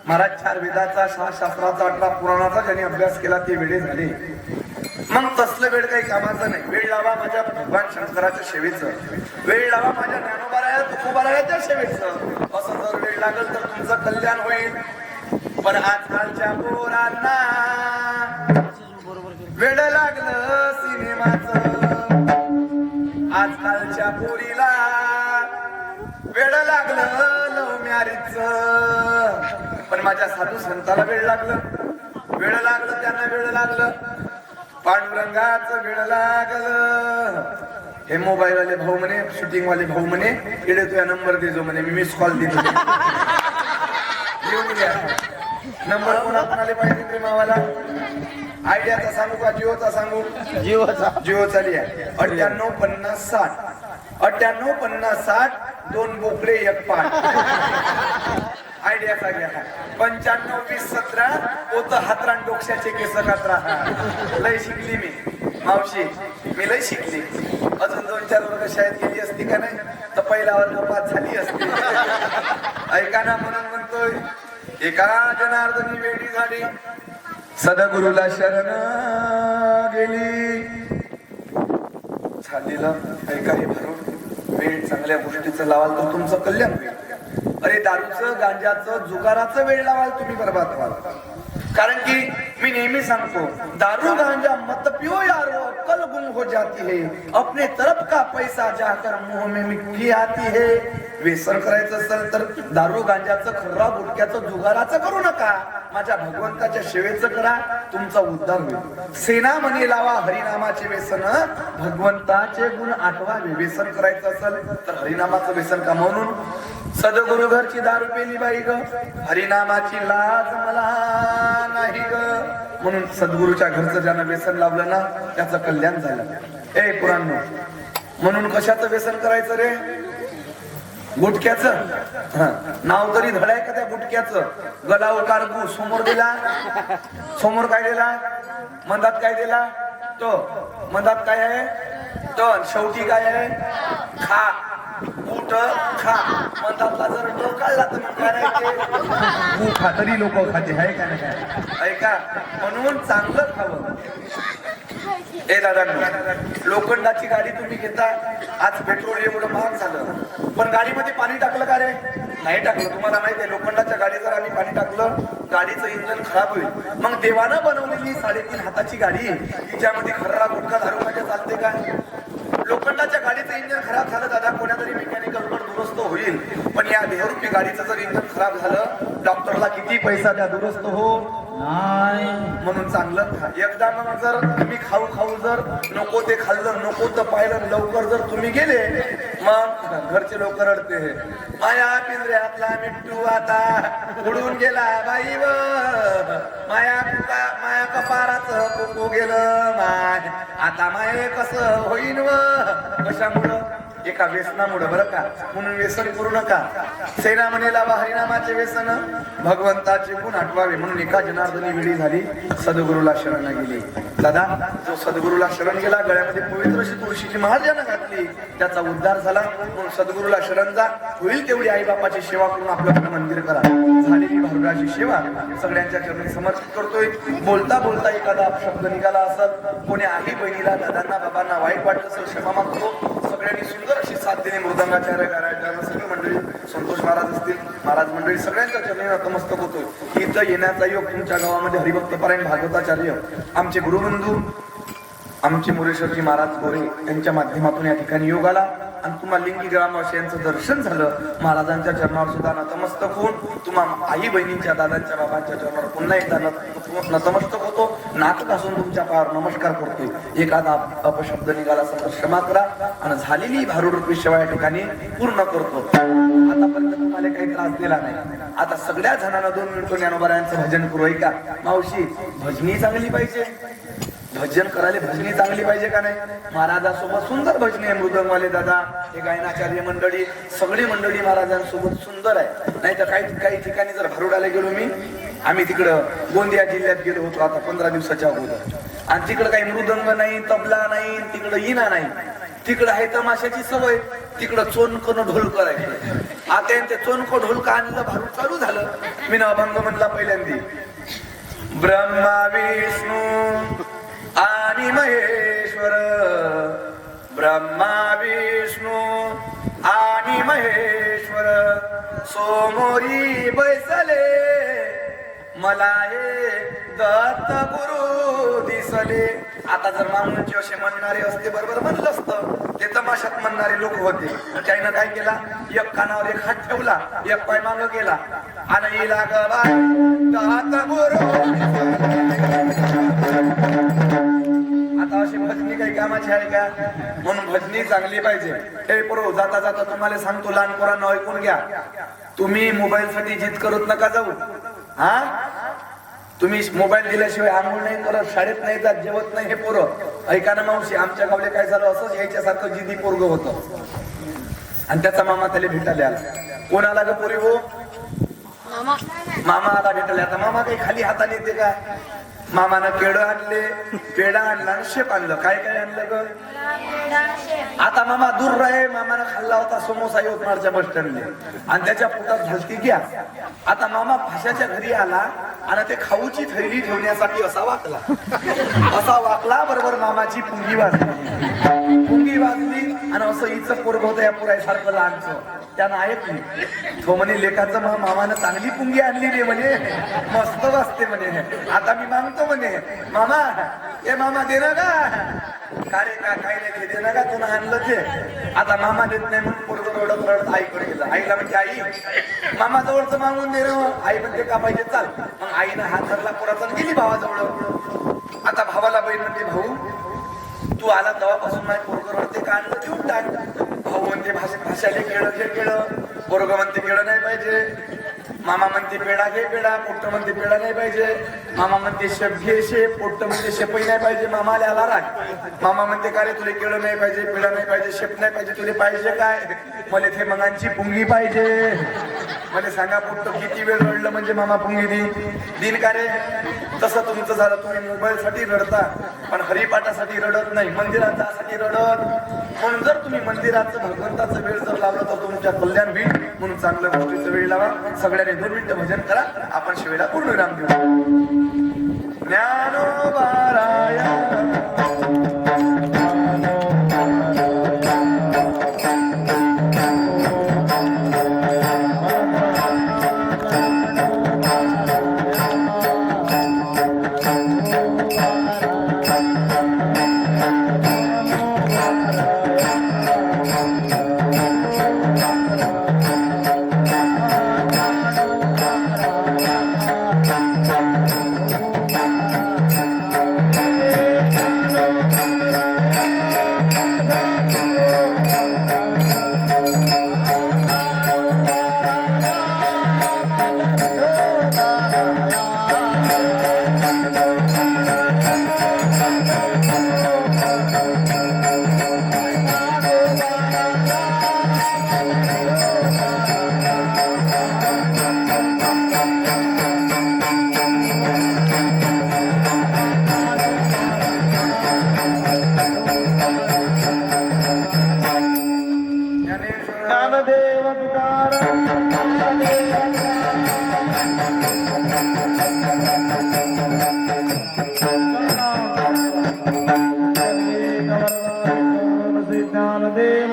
महाराज 4 वेदाचा 6 शास्त्राचा 18 पुराणाचा ज्यांनी अभ्यास केला ते वेडे झाले. मग तसलं वेळ काही कामाचं नाही. वेळ लावा माझ्या भगवान शंकराच्या सेवेचं, वेळ लावा माझ्या ज्ञानोबाराया तुकोबारायाच्या सेवेचं. असं जर वेळ लागल तर तुमचं कल्याण होईल. पण आजकालच्या पोरांना वेळ लागलं सिनेमाचं. आजकालच्या पोरीला वेळ लागलं लव्ह मॅरेजचं. पण माझ्या साधू संताला वेळ लागलं. वेळ लागलं त्यांना वेळ लागलं. पांडुरंगाचं वेळ लागलं. हे मोबाईल वाले भाऊ म्हणे, शूटिंग वाले भाऊ म्हणे, इकडे तुझा नंबर दे जो म्हणे, मी मिस कॉल देतो. येऊन घ्या नंबर. कोणाला पाहिजे प्रेमावाला? आयडियाचा सांगू का जिओचा सांगू? जिओचा लिहा 98 50 60. 98 50 60. 2 बोकडे 1 पाट. आयडियाचा घ्या. 95 20 17. होत हातरान डोक्याचे केस कात्रा. लय शिकली मी मावशी, मी लय शिकली. अजून 2-4 वर्ग शाळेत गेली असती का नाही तर पहिला वर्ग पास झाली असती. ऐका ना, म्हणून म्हणतोय एका जनार्दनी वेडी झाली, सद्गुरूला शरण गेली. झालेलं ऐका हे भरून वेळ चांगल्या गोष्टीचं लावाल तर तुमचं कल्याण होईल. अरे दारूचं गांजाचं जुगाराचं वेळ लावाल तुम्ही बरबाद व्हाल. कारण की मी नेहमी सांगतो दारू गांजा मत पिओ यारो अक्कल गुम हो जाती है. अपने तरफ का पैसा जाकर मुंह में मिट्टी आती है. व्यसन करायचं असेल तर दारू गांजाचं खर्रा गुटक्याचं जुगाराचं करू नका. माझ्या भगवंताच्या सेवेचं करा, तुमचा उद्धार होईल. सेना म्हणे लावा हरिनामाचे व्यसन, भगवंताचे गुण आठवावे. व्यसन करायचं असेल तर हरिनामाचं व्यसन का. म्हणून सद्गुरु घरची दारू पेली बाई ग, हरिनामाची लाज मला नाही ग. म्हणून सद्गुरूच्या घरचं ज्यानं व्यसन लावलं ना त्याचं कल्याण झालं. ए पुराणो, म्हणून कशाचं व्यसन करायचं रे? गुटक्याचं. नाव तरी धडाय का त्या गुटक्याचं? गलाव कारगू समोर दिला. समोर काय दिला? मंदात काय दिला? तो मंदात काय आहे? तो शेवटी काय आहे? खा. बूट खा. मंदातला जर तो काढला तर मग काय खा तरी लोक खाते आहे का नाही? ऐका, म्हणून चांगलं खावं. ए दादा, लोखंडाची गाडी तुम्ही घेता. आज पेट्रोल एवढं महाग झालं पण गाडीमध्ये पाणी टाकलं का रे? नाही टाकलं. तुम्हाला माहिती आहे लोखंडाच्या गाडी जर आम्ही पाणी टाकलं गाडीचं इंजन खराब होईल. मग देवानं बनवलेली 3.5 हाताची गाडी तिच्यामध्ये खर्रा गुटखा दारू म्हणजे चालते का? लोखंडाच्या गाडीचं इंजन खराब झालं दादा, कोणातरी मेकॅनिकल दुरुस्त होईल. पण या बेहरूपी गाडीचं जर इंजन खराब झालं डॉक्टरला किती पैसा द्या, दुरुस्त हो नाही. म्हणून चांगलं खा. एकदा मग जर तुम्ही खाऊ खाऊ जर नको ते खाल्लं, नको तर पाहिलं, लवकर जर तुम्ही गेले मग घरचे लोक रडते. माया पिंजऱ्यातला मिट्टू आता उडून गेला बाई व, माया कपाराचं कुकू गेलं माय, आता माये कसं होईन व. कशामुळं? एका व्यसनामुळे. बरं का, म्हणून व्यसन करू नका. सेना म्हणे लावा हरिनामाचे व्यसन, भगवंताचे गुण आठवावे. म्हणून एका जनार्दनी वेळी झाली, सद्गुरूला शरण गेली. दादा, जो सद्गुरूला शरण गेला गळ्यामध्ये पवित्र अशी तुळशीची माळ ज्यानं घातली त्याचा उद्धार झाला. म्हणून सद्गुरूला शरण जा. होईल तेवढी आई बापाची सेवा करून आपलं मंदिर करा. झालेली भारुडाची सेवा सगळ्यांच्या चरणी समर्पित करतोय. बोलता बोलता एखादा शब्द निघाला असत, कोणी आई बहिणीला दादांना बाबांना वाईट वाटत असेल क्षमा मागतो. सगळ्यांनी सुंदर अशी साथ दिली. मृदंगाचार्य गायकाचार्य सगळी मंडळी, संतोष महाराज असतील, महाराज मंडळी सगळ्यांच्या चरणी नतमस्तक होतोय. इथं येण्याचा योग तुमच्या गावामध्ये हरिभक्त पारायण भागवताचार्य आमचे गुरुबंधू आमचे मुरेश्वरजी महाराज गोरे यांच्या माध्यमातून या ठिकाणी योग आला आणि तुम्हाला लिंगी ग्रामवासी यांचं दर्शन झालं. महाराजांच्या चरणावर सुद्धा नतमस्तक होऊन तुम्हा आई बहिणींच्या दादांच्या बाबांच्या चरणावर पुन्हा एकदा नतमस्तक होतो. नाक घासून तुमच्या पायावर नमस्कार करतोय. एखादा अपशब्द निघाला असेल तर क्षमा करा आणि झालेली भारूड रूपी सेवा या ठिकाणी पूर्ण करतो. आतापर्यंत तुम्हाला काही त्रास दिला नाही. आता सगळ्या जणांना 2 मिनिटं ज्ञानोबारायांचं भजन करू. ऐका मावशी, भजनी चांगली पाहिजे, भजन करायला भजनी चांगली पाहिजे का नाही? महाराजांसोबत सुंदर भजनी आहे. मृदंगवाले दादा, हे गायनाचार्य मंडळी, सगळी मंडळी महाराजांसोबत सुंदर आहे. नाही तर काही ठिकाणी जर भारुडाला गेलो मी, आम्ही तिकडं गोंदिया जिल्ह्यात गेलो होतो आता 15 दिवसाच्या अगोदर, आणि तिकडं काही मृदंग नाही, तबला नाही, तिकडं इना नाही. तिकडं आहे तमाशाची सवय, तिकडं चोनकन ढोल करायचं. आता ते चोनक ढोलक आणलं, भारूड चालू झालं. मी ना अभंग म्हणला पहिल्यांदी, ब्रह्मा विष्णू आणि महेश्वर, ब्रह्मा विष्णू आणि महेश्वर सोमोरी बैसले, मला हे दत्त गुरु दिसले. आता जर मामूंचे असे म्हणणारे असते बरोबर म्हणलं असतं. ते तमाशात म्हणणारे लोक होते. त्यानं काय केला, एक कानावर एक हात ठेवला, एक पाय मागं गेला आणि इला ग बाय दत्त गुरु. आता अशी भजनी काही कामाची आहे का? म्हणून भजनी चांगली पाहिजे. हे पोरो, जाता जाता तुम्हाला सांगतो, लहान पोरांना ऐकून घ्या. तुम्ही मोबाईल साठी जिद करत नका जाऊ. हा, तुम्ही मोबाईल दिल्याशिवाय आंघोळ नाही करत, शाळेत नाही जात, जेवत नाही. हे पोरं ऐका ना मावशी, आमच्या गावले काय झालं, असंच याच्यासारखं जिदी पोरग होतं आणि त्याचा मामा त्याला भेटायला आला. कोण आला ग पोरी हो? मामा आला भेटायला. आता मामा काही खाली हाताने येते का? मामानं केळं आणले, पेढा आणला आणि शेप आणलं. काय काय आणलं ग? आता मामा दूर राहे. मामानं खाल्ला होता समोसा यवतमाळच्या बस स्टँडने आणि त्याच्या पोटात झालती गॅस. आता मामा भाषाच्या घरी आला आणि ते खाऊची थैली ठेवण्यासाठी असा वाकला बरोबर मामाची पुंगी वाजली आणि असं हिचं पोरग होतं या पुरायसारखं लहानचं. त्यानं ऐकली. तो म्हणे, लेखाचं मामानं चांगली पुंगी आणली रे म्हणे, मस्त वाजते म्हणे. आता मी मागतो म्हणे, मामा ए मामा दे ना का? का रे का काही नाही दे ना का, तुला आणलं ते. आता मामा देत नाही म्हणून पोरग रडत रडत आईकडे गेला. आईला म्हणजे, आई मामा जवळचं मागून दे ना. आई म्हणते का पाहिजे, चाल. मग आईनं हात धरला पोराचा गेली भावाजवळ. आता भावाला बहीण म्हणते, भाऊ तू आला तेव्हापासून माझ्या पोरग रडते, का आणलं देऊन टाक. भाऊ म्हणते, भाषाले केळं घे केळं. पोरग म्हणते केळं नाही पाहिजे. मामा म्हणते पेढा घे पेढा. पोट्ट म्हणते पेढा नाही पाहिजे. मामा म्हणते शेप घे शेप. पोट्ट म्हणते शेपही नाही पाहिजे. मामाला आला राग. मामा म्हणते का रे, तुला केळं नाही पाहिजे, पेढा नाही पाहिजे, शेप नाही पाहिजे, तुला पाहिजे काय? मला ते मगांची पुंगी पाहिजे. मला सांगा पोट्ट किती वेळ रडलं म्हणजे मामा पुंगी दिन का रे? तसं तुमचं झालं. तुम्ही मोबाईल साठी रडता पण हरिपाठासाठी रडत नाही, मंदिरात जासाठी रडत. म्हणून जर तुम्ही मंदिराचं भगवंताचं वेळ जर लावलं तर तुमच्या कल्याण होईल. म्हणून चांगल्या गोष्टीचा वेळ लावा. सगळ्यांनी 2 मिनिटं भजन करा. आपण शिवेला पूर्ण विराम देऊ. ज्ञानोबाराया ज्ञानदेव